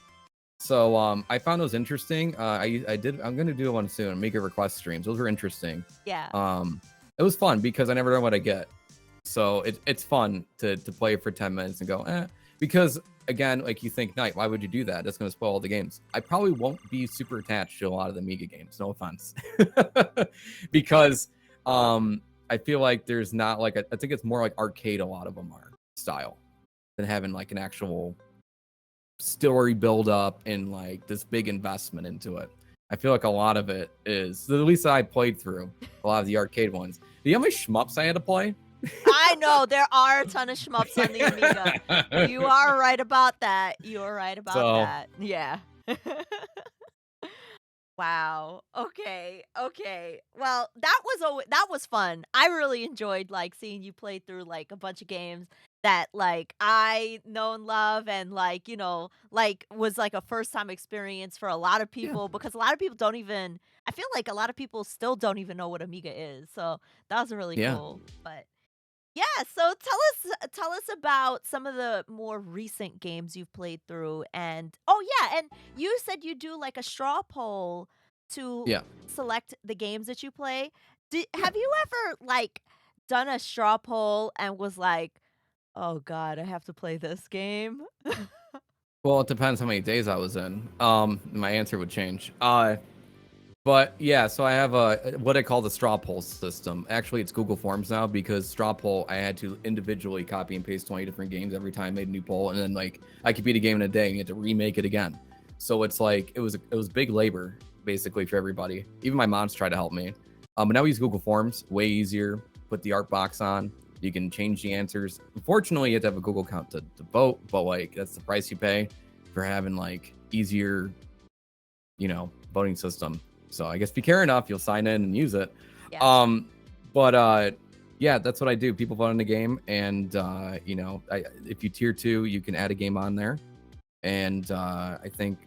So I found those interesting. I'm gonna do one soon. Make a request streams. Those were interesting.
Yeah.
It was fun because I never know what I get. So it's fun to play for 10 minutes and go, because again, like you think, Night, why would you do that? That's going to spoil all the games. I probably won't be super attached to a lot of the Amiga games. No offense. Because I feel like there's not like, I think it's more like arcade, a lot of them are style than having like an actual story build up and like this big investment into it. I feel like a lot of it is, at least I played through a lot of the arcade ones. Do you know how many shmups I had to play?
I know there are a ton of shmups on the Amiga. You are right about that. You are right about
So
that. Yeah. Wow. Okay. Okay. Well, that was fun. I really enjoyed like seeing you play through like a bunch of games that like I know and love and like, like was like a first time experience for a lot of
yeah,
people because a lot of people don't even I feel like a lot of people still don't even know what Amiga is. So that was really
yeah.
cool. But yeah, so tell us about some of the more recent games you've played through and oh yeah, and you said you do like a straw poll to
Yeah.
select the games that you play.
Yeah.
Have you ever like done a straw poll and was like, "Oh god, I have to play this game?"
Well, it depends how many days I was in. My answer would change. But yeah, so I have what I call the straw poll system. Actually, it's Google Forms now because straw poll I had to individually copy and paste 20 different games every time I made a new poll, and then like I could beat a game in a day and you had to remake it again. So it's like it was big labor basically for everybody. Even my mom's tried to help me. But now we use Google Forms, way easier. Put the art box on. You can change the answers. Unfortunately, you have to have a Google account to vote, but like that's the price you pay for having like easier, voting system. So I guess if you care enough, you'll sign in and use it.
Yeah.
But yeah, that's what I do. People vote in the game, and if you tier 2, you can add a game on there. And I think,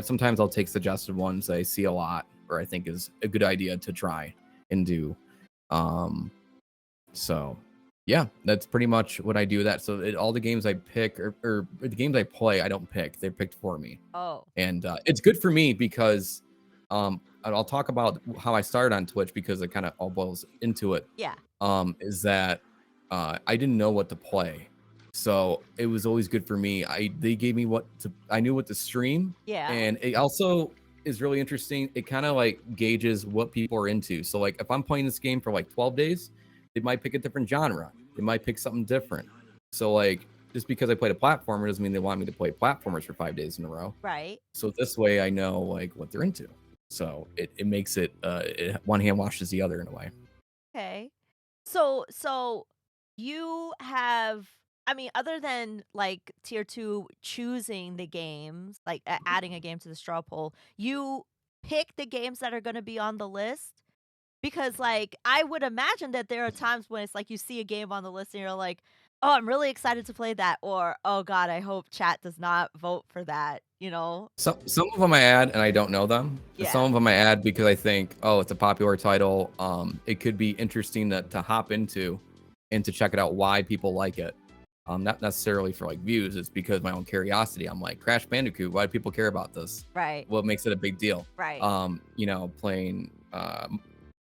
sometimes I'll take suggested ones I see a lot, or I think is a good idea to try and do. So yeah, that's pretty much what I do with that. So all the games I pick or the games I play, I don't pick. They're picked for me.
Oh.
And it's good for me because I'll talk about how I started on Twitch because it kind of all boils into it.
Yeah.
Is that I didn't know what to play. So it was always good for me. They gave me I knew what to stream.
Yeah.
And it also is really interesting. It kind of like gauges what people are into. So like if I'm playing this game for like 12 days, they might pick a different genre. They might pick something different. So like just because I played a platformer doesn't mean they want me to play platformers for 5 days in a row.
Right.
So this way I know like what they're into. So it makes it one hand washes the other in a way.
Okay. So you have I mean, other than like tier 2 choosing the games, like adding a game to the straw poll, you pick the games that are going to be on the list because like I would imagine that there are times when it's like you see a game on the list and you're like, "Oh, I'm really excited to play that," or "Oh god, I hope chat does not vote for that," you know?
Some of them I add and I don't know them. And
Yeah.
some of them I add because I think, oh, it's a popular title. It could be interesting to hop into and to check it out why people like it. Not necessarily for like views. It's because my own curiosity. I'm like, Crash Bandicoot, why do people care about this?
Right.
What makes it a big deal?
Right.
Playing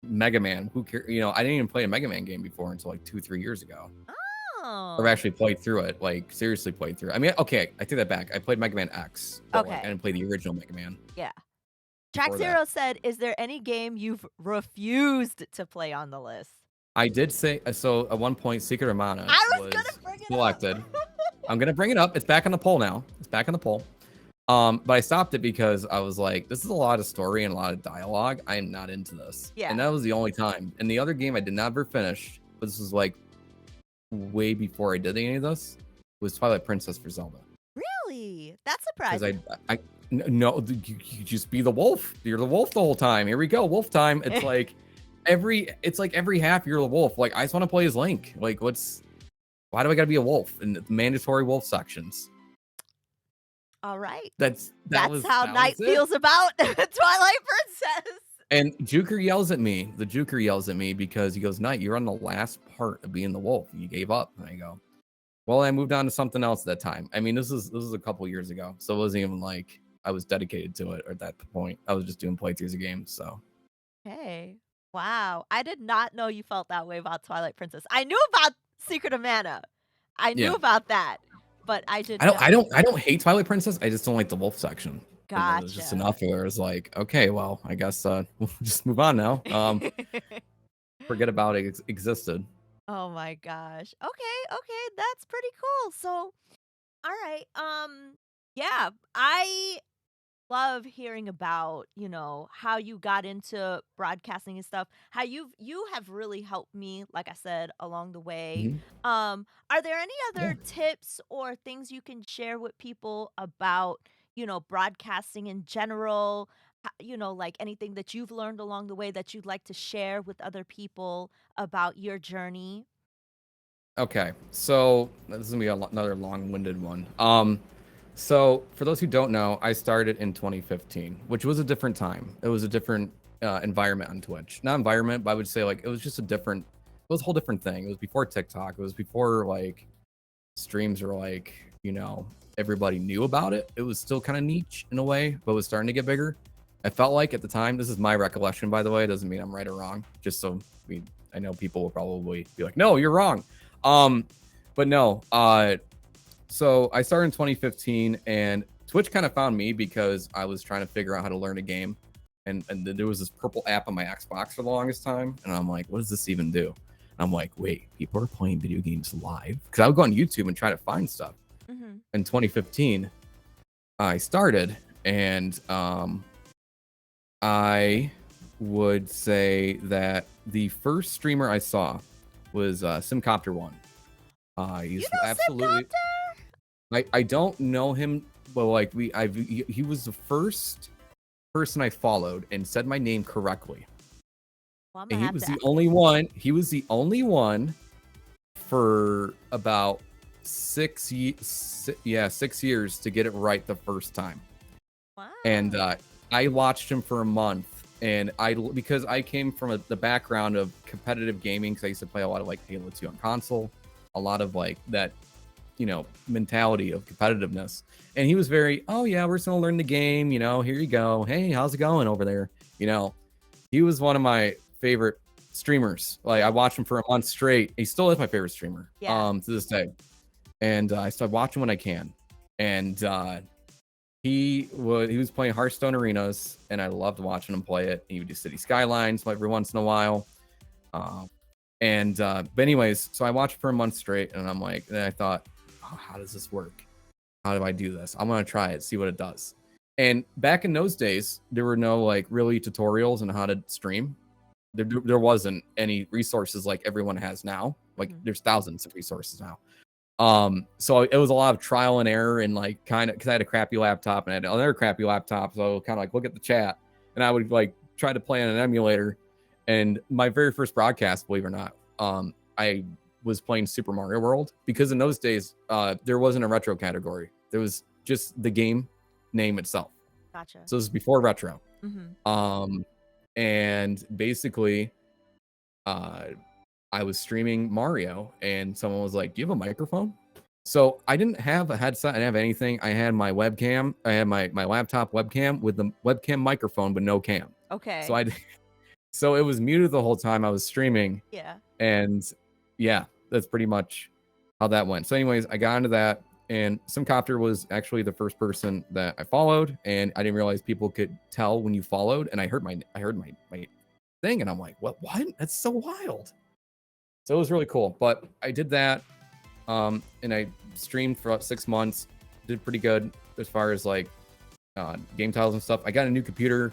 Mega Man. Who cares? I didn't even play a Mega Man game before until like 2-3 years ago. I've
Oh.
actually played through it, like seriously played through it. I mean, okay, I take that back. I played Mega Man X, but like I
Okay.
didn't play the original Mega Man
Yeah. Track
before that.
Zero said, "Is there any game you've refused to play on the list?"
I did say so at one point. Secret of Mana
I was
was
gonna bring it
selected.
up.
I'm gonna bring it up. It's back on the poll now. It's back on the poll. But I stopped it because I was like, this is a lot of story and a lot of dialogue. I am not into this.
Yeah.
And that was the only time. And the other game I did not ever finish, but this was like way before I did any of this, was Twilight Princess for Zelda.
Really? That's
because
surprising.
no, you just be the wolf. You're the wolf the whole time. Here we go, wolf time. It's like every half you're the wolf. Like I just want to play as Link. Like why do I gotta be a wolf in the mandatory wolf sections?
All right.
That
That's how
was
Knight
it.
feels about Twilight Princess.
And Juker yells at me. The Juker yells at me because he goes, Knight, you're on the last part of being the wolf. You gave up. And I go, well, I moved on to something else at that time. I mean, this is a couple years ago. So it wasn't even like I was dedicated to it at that point. I was just doing playthroughs of games. So
Hey. Wow. I did not know you felt that way about Twilight Princess. I knew about Secret of Mana. I knew
yeah.
about that, but I did
I
not.
don't hate Twilight Princess. I just don't like the wolf section. And it was just
Gotcha.
enough where it was like, okay, well, I guess we'll just move on now. Forget about it existed.
Oh my gosh. Okay, that's pretty cool. So, all right. Yeah, I love hearing about, how you got into broadcasting and stuff. How you have really helped me, like I said, along the way.
Mhm.
Are there any
Yeah.
other tips or things you can share with people about, broadcasting in general? Like anything that you've learned along the way that you'd like to share with other people about your journey?
Okay, so this is gonna be another long-winded one. So for those who don't know, I started in 2015, which was a different time. It was a different environment on Twitch. Not environment, but I would say like it was just a different. It was a whole different thing. It was before TikTok. It was before like streams were like everybody knew about it. It was still kind of niche in a way, but it was starting to get bigger. I felt like at the time. This is my recollection, by the way. It doesn't mean I'm right or wrong. Just so I know people will probably be like, "No, you're wrong." But no. So I started in 2015, and Twitch kind of found me because I was trying to figure out how to learn a game, and there was this purple app on my Xbox for the longest time, and I'm like, what does this even do? And I'm like, wait, people are playing video games live? Because I would go on YouTube and try to find stuff.
Mhm.
In 2015, I started, and I would say that the first streamer I saw was Simcopter One.
You
He's
know
absolutely.
Simcopter?
I don't know him, but like he was the first person I followed and said my name correctly,
Well, I'm
and
gonna
he
have
was
to.
the only one. He was the only one for about 6 years to get it right the first time. And
Wow.
I watched him for a month, and because I came from the background of competitive gaming, because I used to play a lot of like Halo 2 on console, a lot of like that, mentality of competitiveness. And he was very, oh yeah, we're just gonna learn the game, here you go. Hey, how's it going over there? He was one of my favorite streamers. Like I watched him for a month straight. He still is my favorite streamer,
Yeah.
to this day. And I started watching when I can. And he was playing Hearthstone Arenas, and I loved watching him play it. He would do City Skylines every once in a while. But anyways, so I watched for a month straight, and I'm like, and I thought, oh, how does this work? How do I do this? I'm gonna try it, see what it does. And back in those days, there were no like really tutorials on how to stream. There wasn't any resources like everyone has now. Like
Mhm.
there's thousands of resources now. So it was a lot of trial and error, and like kind of because I had a crappy laptop and I had another crappy laptop, so kind of like look at the chat, and I would like try to play on an emulator. And my very first broadcast, believe it or not, I was playing Super Mario World, because in those days there wasn't a retro category. There was just the game name itself.
Gotcha.
So this is before retro.
Mhm.
And basically, uh, I was streaming Mario, and someone was like, "Do you have a microphone?" So I didn't have a headset. I didn't have anything. I had my webcam. I had my laptop webcam with the webcam microphone, but no cam. So
Okay.
so it was muted the whole time I was streaming.
Yeah.
And yeah, that's pretty much how that went. So anyways, I got into that, and Simcopter was actually the first person that I followed, and I didn't realize people could tell when you followed. And I heard my thing, and I'm like, what? That's so wild. So it was really cool. But I did that, and I streamed for about 6 months. Did pretty good as far as like game titles and stuff. I got a new computer.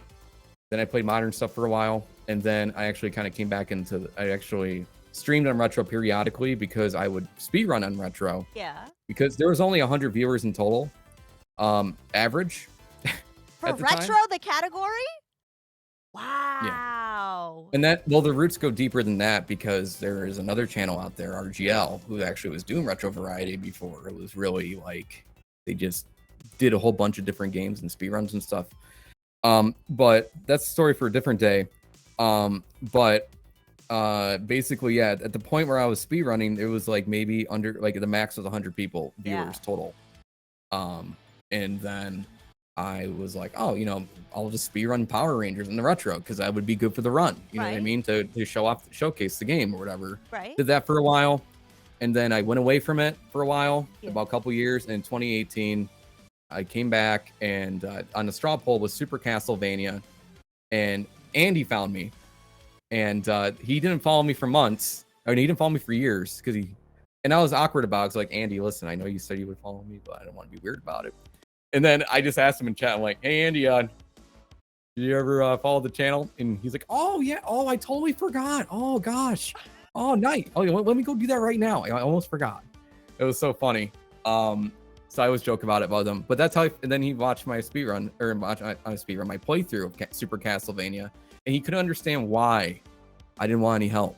Then I played modern stuff for a while, and then I actually kind of came back into. I actually streamed on retro periodically because I would speedrun on retro,
Yeah.
because there was only 100 viewers in total, Average.
For
at the
retro,
time.
the category?
Yeah.
Wow.
And that, well, the roots go deeper than that because there is another channel out there, RGL, who actually was doing retro variety before. It was really like they just did a whole bunch of different games and speedruns and stuff. But that's a story for a different day. But basically, yeah, at the point where I was speedrunning, it was like maybe under, like the max was 100 people, viewers total. And then I was like, oh, you know, I'll just speedrun Power Rangers in the retro because that would be good for the run. You know what I mean? To showcase the game or whatever.
Right.
Did that for a while. And then I went away from it for a while, about a couple years. And in 2018, I came back and on the straw poll was Super Castlevania. And Andy found me. And he didn't follow me for months. I mean, he didn't follow me for years because and I was awkward about it. I was like, Andy, listen, I know you said you would follow me, but I don't want to be weird about it. And then I just asked him in chat, I'm like, hey, Andy, did you ever follow the channel? And he's like, oh, yeah. Oh, I totally forgot. Oh, gosh. Oh, night. Oh, let me go do that right now. I almost forgot. It was so funny. So I always joke about it about him. But that's how, and then he watched my speedrun, or my playthrough of Super Castlevania. And he couldn't understand why I didn't want any help.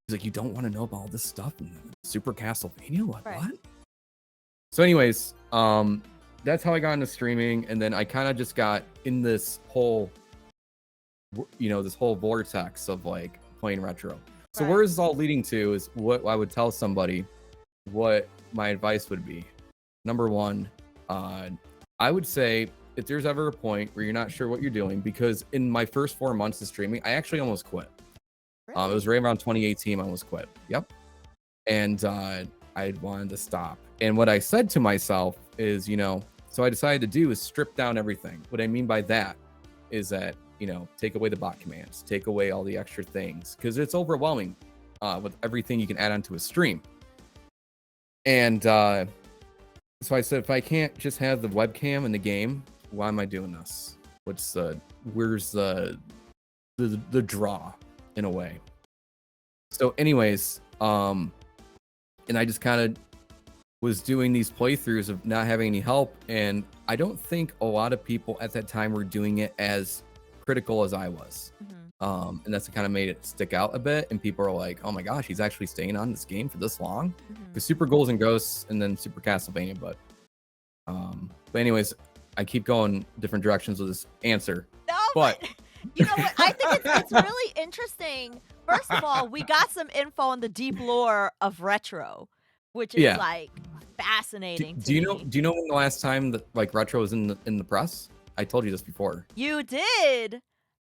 He's like, you don't want to know about all this stuff in Super Castlevania? What? So anyways, that's how I got into streaming, and then I kind of just got in this whole, this whole vortex of like playing retro. So where is this all leading to is what I would tell somebody, what my advice would be. Number one, I would say if there's ever a point where you're not sure what you're doing, because in my first 4 months of streaming, I actually almost quit. It was right around 2018, I almost quit. Yep. And I wanted to stop. And what I said to myself is, so I decided to do is strip down everything. What I mean by that is that, take away the bot commands, take away all the extra things, because it's overwhelming with everything you can add onto a stream. And so I said, if I can't just have the webcam in the game, why am I doing this? Where's the draw in a way? So anyways, and I just kind of was doing these playthroughs of not having any help, and I don't think a lot of people at that time were doing it as critical as I was. And that's what kind of made it stick out a bit, and people are like, oh my gosh, he's actually staying on this game for this long. Because Super Ghouls and Ghosts and then Super Castlevania, but anyways, I keep going different directions with this answer.
No, but you know what? I think it's really interesting. First of all, we got some info on the deep lore of retro, which is like fascinating.
Do you know when the last time that like retro was in the press? I told you this before.
You did.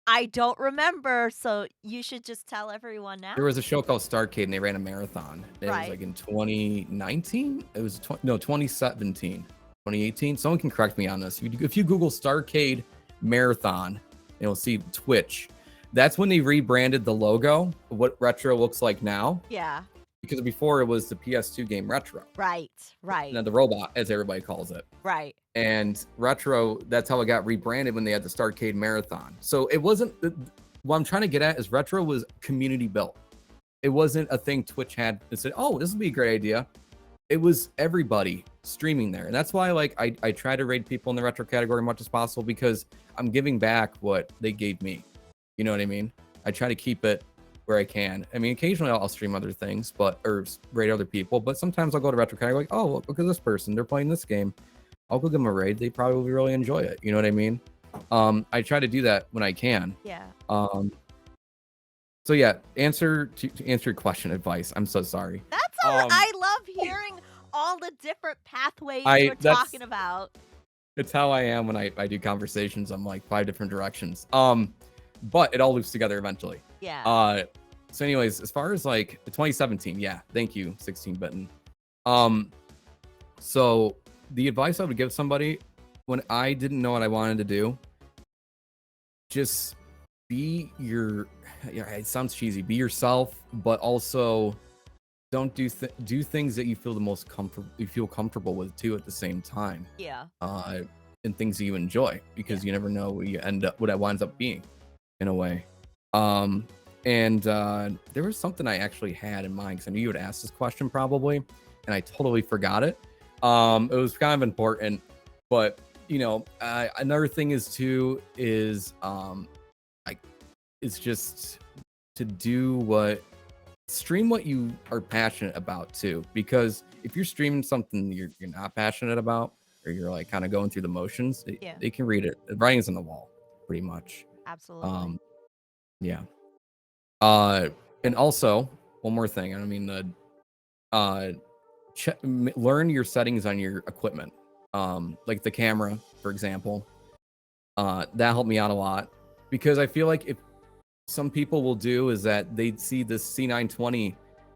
I don't remember, so you should just tell everyone now.
There was a show called Starcade, and they ran a marathon. It was like in 2019. It was 2017, 2018. Someone can correct me on this. If you Google Starcade marathon, you'll see Twitch. That's when they rebranded the logo, what retro looks like now.
Yeah.
Because before it was the PS2 game Retro. Right.
And
the robot, as everybody calls it.
Right.
And Retro, that's how it got rebranded when they had the Starcade Marathon. So it wasn't, what I'm trying to get at is Retro was community built. It wasn't a thing Twitch had that said, oh, this would be a great idea. It was everybody streaming there. And that's why I try to raid people in the retro category as much as possible, because I'm giving back what they gave me. You know what I mean? I try to keep it where I can. I mean, occasionally I'll stream other things, or raid other people, but sometimes I'll go to retro category like, oh, look at this person, they're playing this game. I'll go give them a raid. They probably really enjoy it. You know what I mean? I try to do that when I can.
Yeah.
So yeah, to answer your question, advice. I'm so sorry.
That's all right. I love hearing all the different pathways you're talking about.
It's how I am when I do conversations. I'm like 5 different directions. But it all loops together eventually.
Yeah.
So anyways, as far as like 2017, yeah, thank you, 16-bitten. So the advice I would give somebody when I didn't know what I wanted to do, just be it sounds cheesy, be yourself, but also don't do things that you feel comfortable with too at the same time.
Yeah.
And things that you enjoy, because you never know what it winds up being in a way. And there was something I actually had in mind, because I knew you would ask this question probably, and I totally forgot it. It was kind of important. But another thing is too is like it's just to do what stream what you are passionate about too, because if you're streaming something you're not passionate about, or you're like kind of going through the motions,
Yeah,
they can read it. The writing's on the wall, pretty much.
absolutely.
um yeah. uh and also, one more thing, I mean, uh learn your settings on your equipment, like the camera, for example. That helped me out a lot, because I feel like if some people will do is that they see this C920,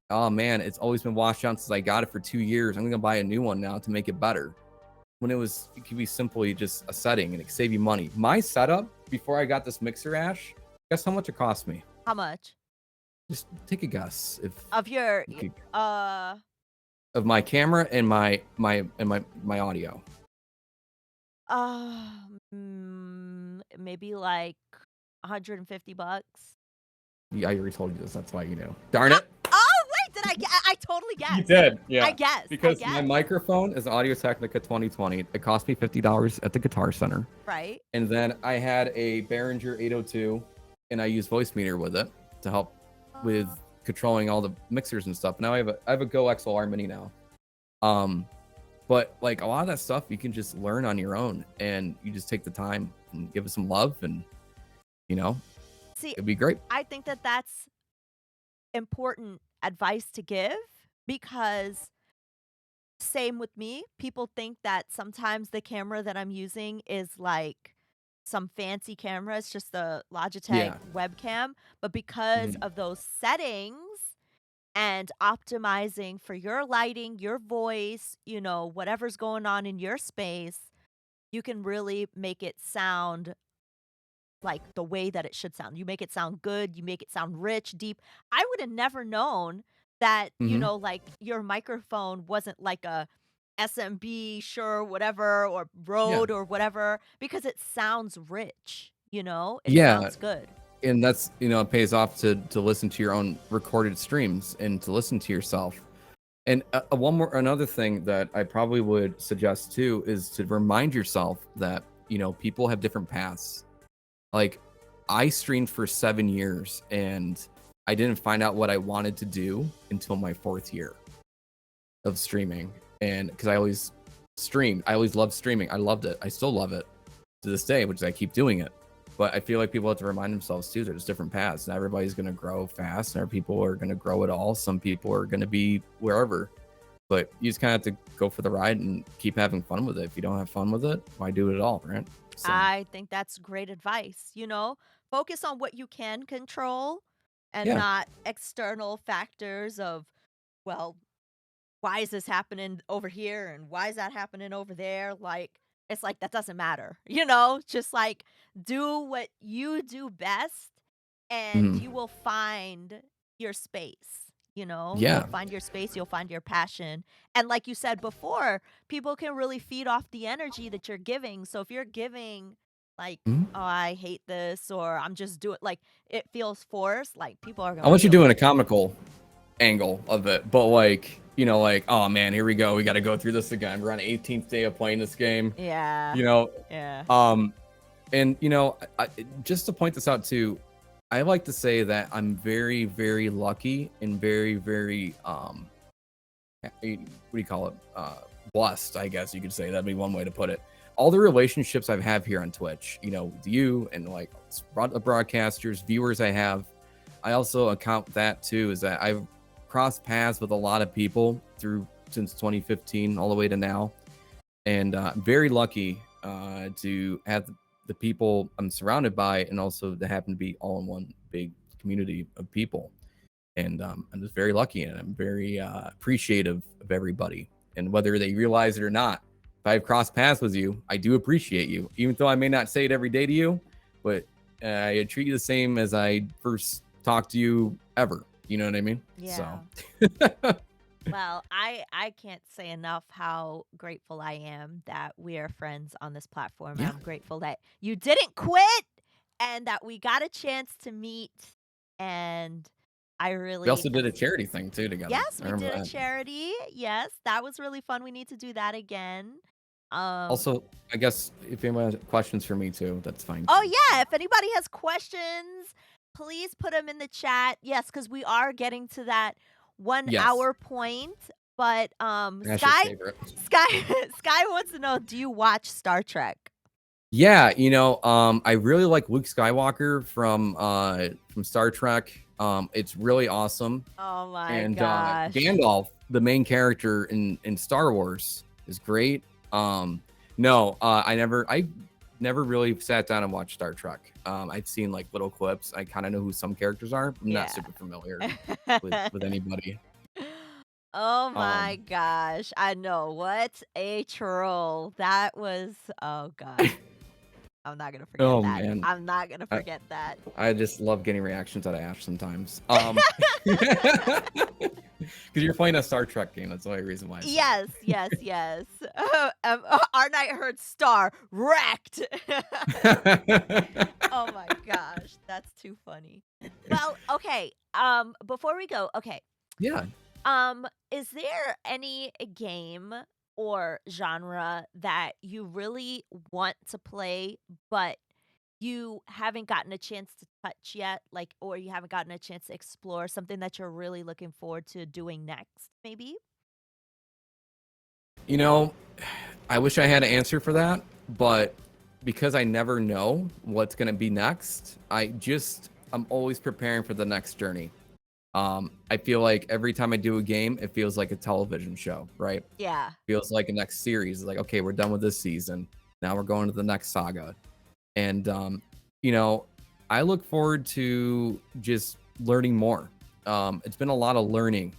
oh man, it's always been washed out since I got it for 2 years, I'm gonna buy a new one now to make it better, when it could be simply just a setting and it could save you money. My setup before I got this mixer, Ash, guess how much it cost me?
How much?
Just take a guess. If
Of your
you could,
uh
of my camera and my audio.
maybe like 150 bucks.
Yeah, I already told you this, that's why you know. Darn
Ah,
it.
oh wait, did I totally
You
guessed.
did,
I
yeah.
guessed. I
Because my
guessed.
microphone is Audio Technica 2020. It cost me $50 at the Guitar Center.
Right.
And then I had a Behringer 802, and I use Voice Meter with it to help with
Uh,
controlling all the mixers and stuff. Now I have a Go XLR Mini now. But like a lot of that stuff you can just learn on your own, and you just take the time and give it some love, and you know,
See,
it'd be great.
I think that that's important advice to give because same with me. People think that sometimes the camera that I'm using is like some fancy camera. It's just a Logitech
Yeah.
webcam. But because
Mhm.
of those settings and optimizing for your lighting, your voice, whatever's going on in your space, you can really make it sound like the way that it should sound. You make it sound good, you make it sound rich, deep. I would have never known that,
Mhm.
like your microphone wasn't like a SMB, Shure, whatever, or
Yeah.
Rode or whatever, because it sounds rich, it
Yeah.
sounds good.
And that's, it pays off to listen to your own recorded streams and to listen to yourself. And another thing that I probably would suggest too is to remind yourself that, people have different paths. Like, I streamed for 7 years, and I didn't find out what I wanted to do until my 4th year of streaming. And because I always streamed, I always loved streaming. I loved it. I still love it to this day, which is I keep doing it. But I feel like people have to remind themselves too, there's different paths. Not everybody's going to grow fast. Not people are going to grow at all. Some people are going to be wherever. But you just kind of have to go for the ride and keep having fun with it. If you don't have fun with it, why do it at all, right? So,
I think that's great advice, Focus on what you can control and
yeah.
not external factors of, well, why is this happening over here and why is that happening over there? Like, it's like that doesn't matter, Just like do what you do best and
Mhm.
you will find your space. You'll
Yeah.
find your space, you'll find your passion. And like you said before, people can really feed off the energy that you're giving. So if you're giving like,
Mhm.
oh, I hate this, or I'm just doing like it feels forced, like people are
I
gonna
want you
feel
doing
it.
a comical angle of it, but like, like, oh man, here we go. We got to go through this again. We're on the 18th day of playing this game,
Yeah.
you know.
Yeah.
Um, and just to point this out too, I like to say that I'm very, very lucky and very, very what do you call it? Blessed, I guess you could say. That'd be one way to put it. All the relationships I have here on Twitch, with you and like broadcasters, viewers I have, I also account that too, is that I've crossed paths with a lot of people through since 2015 all the way to now. And I'm very lucky to have the people I'm surrounded by, and also to happen to be all in one big community of people. And I'm just very lucky, and I'm very appreciative of everybody. And whether they realize it or not, if I've crossed paths with you, I do appreciate you, even though I may not say it every day to you, but I treat you the same as I first talked to you ever. You know what I mean? So,
Yeah. Well, I can't say enough how grateful I am that we are friends on this platform.
yeah.
I'm grateful that you didn't quit and that we got a chance to meet. And I
We
really
also did
am.
a charity thing too together.
Yes,
I
we
remember
did a
that.
charity. Yes, that was really fun. We need to do that again.
Also, I guess if anyone has questions for me too, that's fine
Oh,
too.
yeah, if anybody has questions, please put them in the chat. Yes, because we are getting to that 1
Yes,
hour point, but,
Ash's favorite.
Sky Sky wants to know, do you watch Star Trek?
Yeah, I really like Luke Skywalker from Star Trek. It's really awesome.
Oh my
And
gosh.
Gandalf, the main character in Star Wars, is great. No, I never really sat down and watched Star Trek. I've seen like little clips. I kind of know who some characters are. I'm not
Yeah.
super familiar with anybody.
Oh my
Um,
gosh. I know, what a troll. That was oh gosh. I'm not gonna forget
oh
that.
man,
I'm not gonna
I,
forget that.
I just love getting reactions out of Ash sometimes. Because you're playing a Star Trek game. That's the only reason why I said
Yes, yes, yes. Our night heard star wrecked.
it.
Oh my gosh, that's too funny. Well, okay. Before we go, okay.
Yeah.
Is there any game or genre that you really want to play, but you haven't gotten a chance to touch yet? Like, or you haven't gotten a chance to explore something that you're really looking forward to doing next, maybe?
You know, I wish I had an answer for that, but because I never know what's going to be next, I'm always preparing for the next journey. I feel like every time I do a game, it feels like a television show, right?
Yeah.
Feels like a next series. It's like, okay, we're done with this season. Now we're going to the next saga. And you know, I look forward to just learning more. It's been a lot of learning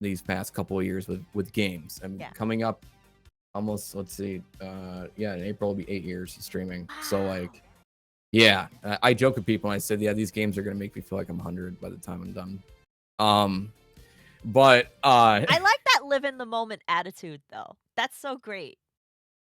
these past couple of years with games. I'm
Yeah.
coming up almost, let's see, yeah, in April will be 8 years of streaming. So
Wow.
like, yeah, I joke with people and I said, yeah, these games are gonna make me feel like I'm 100 by the time I'm done. Um, but
I like that live in the moment attitude though. That's so great.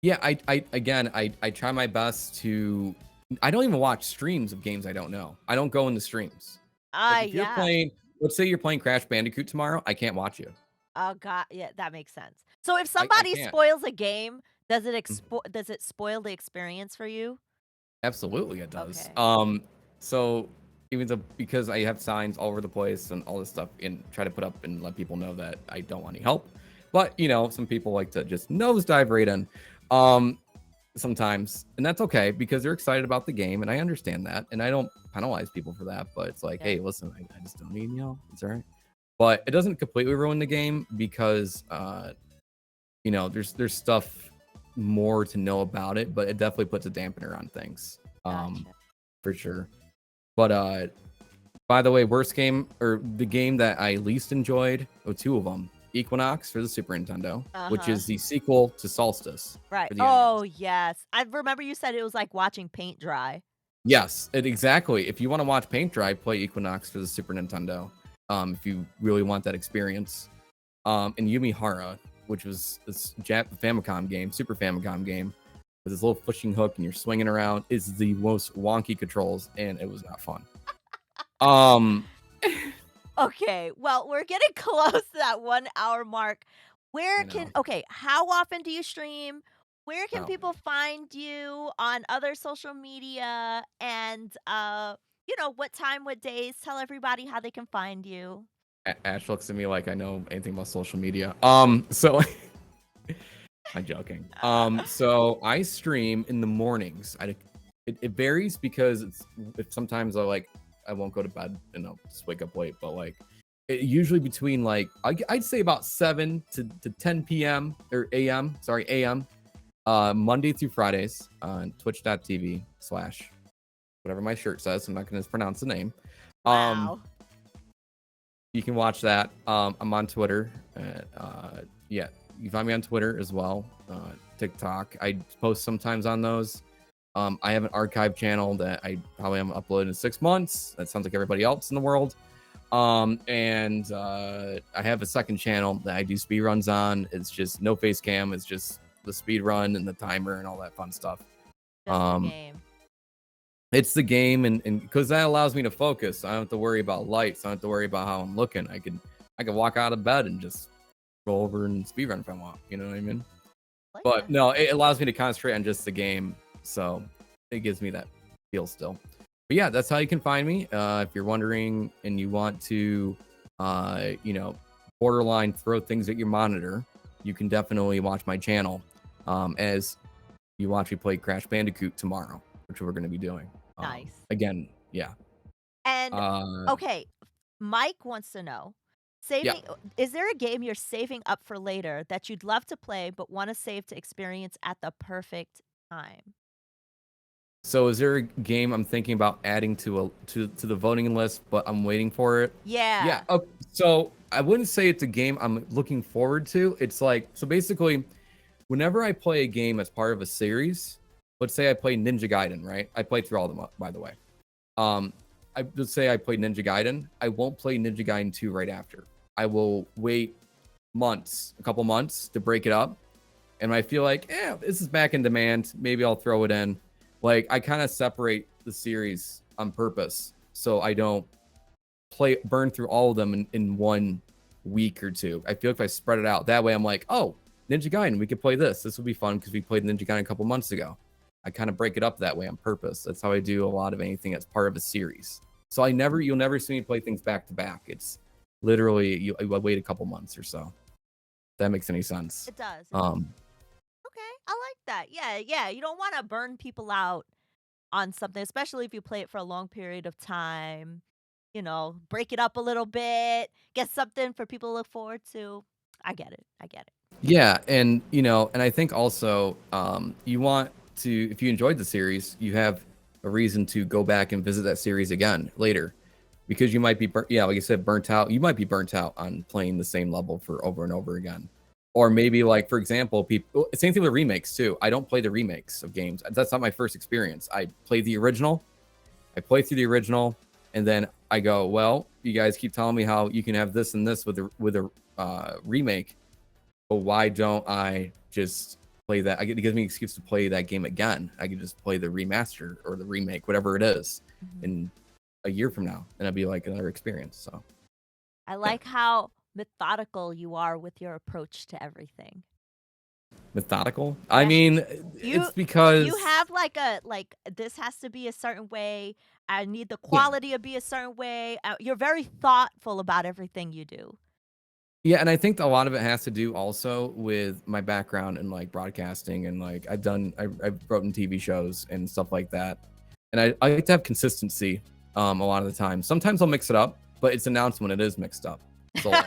yeah, I try my best to. I don't even watch streams of games I don't know. I don't go into streams. Like if you're
Yeah.
playing, let's say you're playing Crash Bandicoot tomorrow, I can't watch you.
Oh god, yeah, that makes sense. So if
I
somebody
can't.
spoils a game,
Mm,
does it spoil the experience for you?
absolutely, it does.
Okay.
So even though because I have signs all over the place and all this stuff, and try to put up and let people know that I don't want any help. But some people like to just nosedive right in. Um, sometimes, and that's okay because they're excited about the game, and I understand that, and I don't penalize people for that. But it's like,
Yeah.
hey, listen, I just don't need it's all right. But it doesn't completely ruin the game because there's stuff more to know about it, but it definitely puts a dampener on things,
Gotcha.
for sure. But by the way, worst game or the game that I least enjoyed, two of them, Equinox for the Super Nintendo, which
Uh-huh.
is the sequel to Solstice
Right.
for the NES.
Oh, yes. I remember you said it was like watching paint dry.
Yes, exactly. If you want to watch paint dry, play Equinox for the Super Nintendo. If you really want that experience. And Yumihara, which was this Famicom game, Super Famicom game, with this little fishing hook and you're swinging around, is the most wonky controls, and it was not fun. Um,
Okay, well, we're getting close to that 1 hour mark.
I know.
How often do you stream? Where can
Oh,
people find you on other social media? And, what time, what days? Tell everybody how they can find you.
Ash looks at me like I know anything about social media. So I'm joking. So I stream in the mornings. It varies because sometimes I won't go to bed and I'll just wake up late, but usually between I'd say about 7 to 10 p.m. or a.m. Sorry, a.m. Monday through Fridays on twitch.tv/ whatever my shirt says. I'm not going to pronounce the name.
Wow.
You can watch that. I'm on Twitter. Yeah, you can find me on Twitter as well. TikTok. I post sometimes on those. I have an archive channel that I probably haven't uploaded in 6 months. That sounds like everybody else in the world. And I have a second channel that I do speed runs on. It's just no face cam. It's just the speed run and the timer and all that fun stuff.
Just the
Um,
game.
it's the game, and because that allows me to focus. I don't have to worry about lights. I don't have to worry about how I'm looking. I can walk out of bed and just go over and speed run if I want. You know what I mean?
Like
But
that.
no, it allows me to concentrate on just the game, so it gives me that feel still. But yeah, that's how you can find me. If you're wondering and you want to, borderline throw things at your monitor, you can definitely watch my channel. As you watch me play Crash Bandicoot tomorrow, which we're going to be doing.
Nice.
Again, yeah.
And
Uh,
okay, Mike wants to know,
yeah.
is there a game you're saving up for later that you'd love to play but want to save to experience at the perfect time?
So is there a game I'm thinking about adding to the voting list, but I'm waiting for it? Yeah.
Yeah.
Okay. So I wouldn't say it's a game I'm looking forward to. It's like, so basically, whenever I play a game as part of a series, let's say I play Ninja Gaiden, right? I played through all of them, by the way. I would say I played Ninja Gaiden. I won't play Ninja Gaiden 2 right after. I will wait months, a couple months to break it up. And I feel like, this is back in demand. Maybe I'll throw it in. Like, I kind of separate the series on purpose so I don't burn through all of them in 1 week or two. I feel like if I spread it out that way, I'm like, oh, Ninja Gaiden, we could play this. This would be fun because we played Ninja Gaiden a couple months ago. I kind of break it up that way on purpose. That's how I do a lot of anything that's part of a series. So you'll never see me play things back to back. It's literally I wait a couple months or so. If that makes any sense.
It does.
Um,
Okay, I like that. Yeah, yeah. You don't want to burn people out on something, especially if you play it for a long period of time. Break it up a little bit, get something for people to look forward to. I get it. I get it.
Yeah, and and I think also you want to, if you enjoyed the series, you have a reason to go back and visit that series again later, because you might be like you said, burnt out. You might be burnt out on playing the same level for over and over again, or maybe like, for example, people. Same thing with remakes too. I don't play the remakes of games. That's not my first experience. I played the original. I play through the original, and then I go, well, you guys keep telling me how you can have this and this with a remake. But why don't I just play that? It gives me an excuse to play that game again. I can just play the remaster or the remake, whatever it is, in a year from now, and it'll be like another experience. So
I
yeah.
like how methodical you are with your approach to everything.
Methodical.
Yeah.
I mean,
You
it's because
you have like this has to be a certain way. I need the
yeah.
quality to be a certain way. You're very thoughtful about everything you do.
Yeah, and I think a lot of it has to do also with my background in like broadcasting, and like I've written TV shows and stuff like that. And I like to have consistency a lot of the time. Sometimes I'll mix it up, but it's announced when it is mixed up. So like,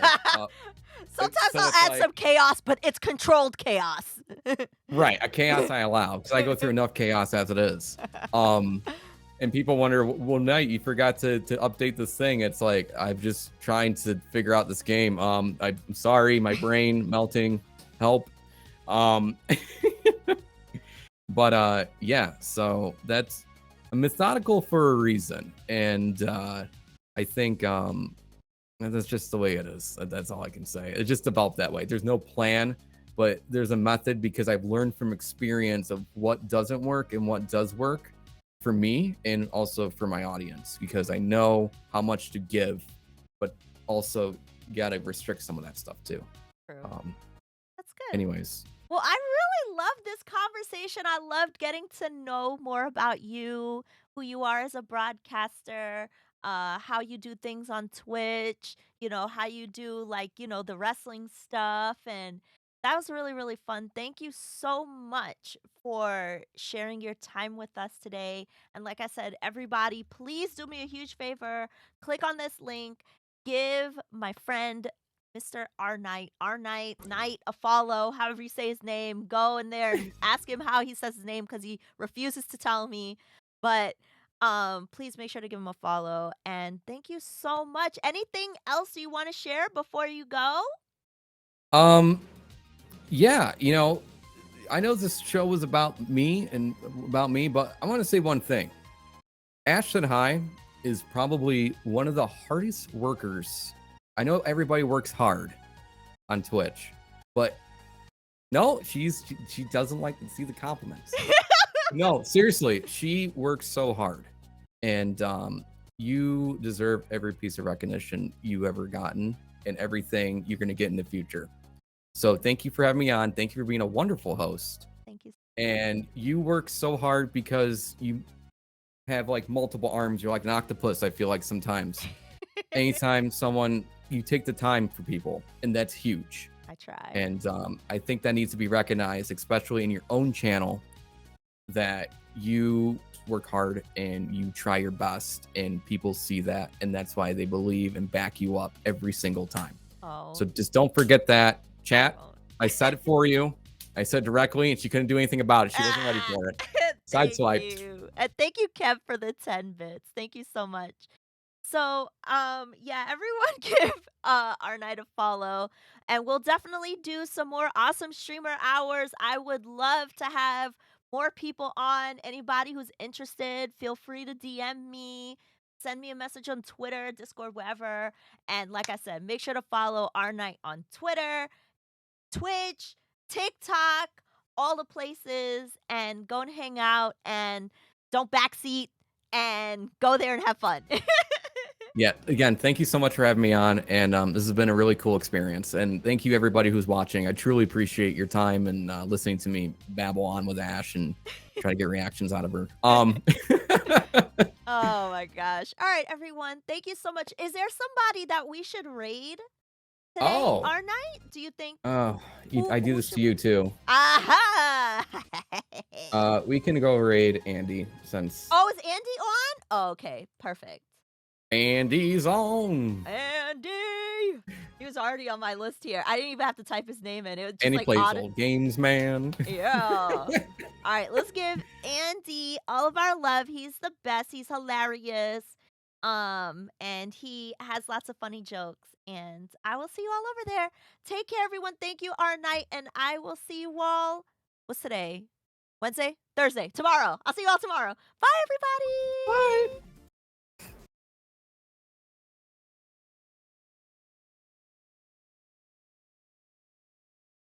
Sometimes
so
I'll
it's
add
like,
some chaos, but it's controlled chaos.
right, a chaos I allow because I go through enough chaos as it is. And people wonder, well, Knight, you forgot to update this thing. It's like, I'm just trying to figure out this game. I'm sorry, my brain melting. Help. But yeah, so that's methodical for a reason. And I think that's just the way it is. That's all I can say. It just developed that way. There's no plan, but there's a method because I've learned from experience of what doesn't work and what does work for me and also for my audience, because I know how much to give, but also gotta restrict some of that stuff too.
True. That's good.
Anyways.
Well, I really loved this conversation. I loved getting to know more about you, who you are as a broadcaster, how you do things on Twitch, how you do the wrestling stuff. And that was really, really fun. Thank you so much for sharing your time with us today. And like I said, everybody, please do me a huge favor. Click on this link. Give my friend Mr. R Knight, a follow, however you say his name. Go in there and ask him how he says his name because he refuses to tell me. But please make sure to give him a follow. And thank you so much. Anything else you want to share before you go?
Yeah, I know this show was about me, but I want to say one thing. Ash Said Hi is probably one of the hardest workers. I know everybody works hard on Twitch, but no, she doesn't like to see the compliments. No, seriously, she works so hard, and you deserve every piece of recognition you ever gotten and everything you're going to get in the future. So thank you for having me on. Thank you for being a wonderful host.
Thank you.
And you work so hard because you have like multiple arms. You're like an octopus, I feel like sometimes. Anytime you take the time for people, and that's huge.
I try.
And I think that needs to be recognized, especially in your own channel, that you work hard and you try your best, and people see that, and that's why they believe and back you up every single time.
Oh,
So just don't forget that. Chat,
won't.
I said it for you. I said directly, and she couldn't do anything about it. She wasn't ready for it.
Thank
Sideswiped.
you. And thank you, Kev, for the 10 bits. Thank you so much. So, yeah, everyone give our night a follow, and we'll definitely do some more awesome streamer hours. I would love to have more people on. Anybody who's interested, feel free to DM me, send me a message on Twitter, Discord, wherever. And like I said, make sure to follow our night on Twitter, Twitch, TikTok, all the places, and go and hang out and don't backseat and go there and have fun.
Yeah, again, thank you so much for having me on, and this has been a really cool experience. And thank you everybody who's watching. I truly appreciate your time and listening to me babble on with Ash and try to get reactions out of her.
Oh my gosh. All right, everyone. Thank you so much. Is there somebody that we should raid today,
Oh.
our night? Do you think?
Oh, I do
who
this
should
to you too.
Aha!
We can go raid Andy since
Oh, is Andy on? Oh, okay, perfect.
Andy's on.
Andy! He was already on my list here. I didn't even have to type his name in. It was just
And he
like
plays
auto.
old games, man.
Yeah. All right, let's give Andy all of our love. He's the best. He's hilarious. And he has lots of funny jokes. And I will see you all over there. Take care, everyone. Thank you, our night, and I will see you all. What's today? Wednesday? Thursday? Tomorrow. I'll see you all tomorrow. Bye, everybody.
Bye.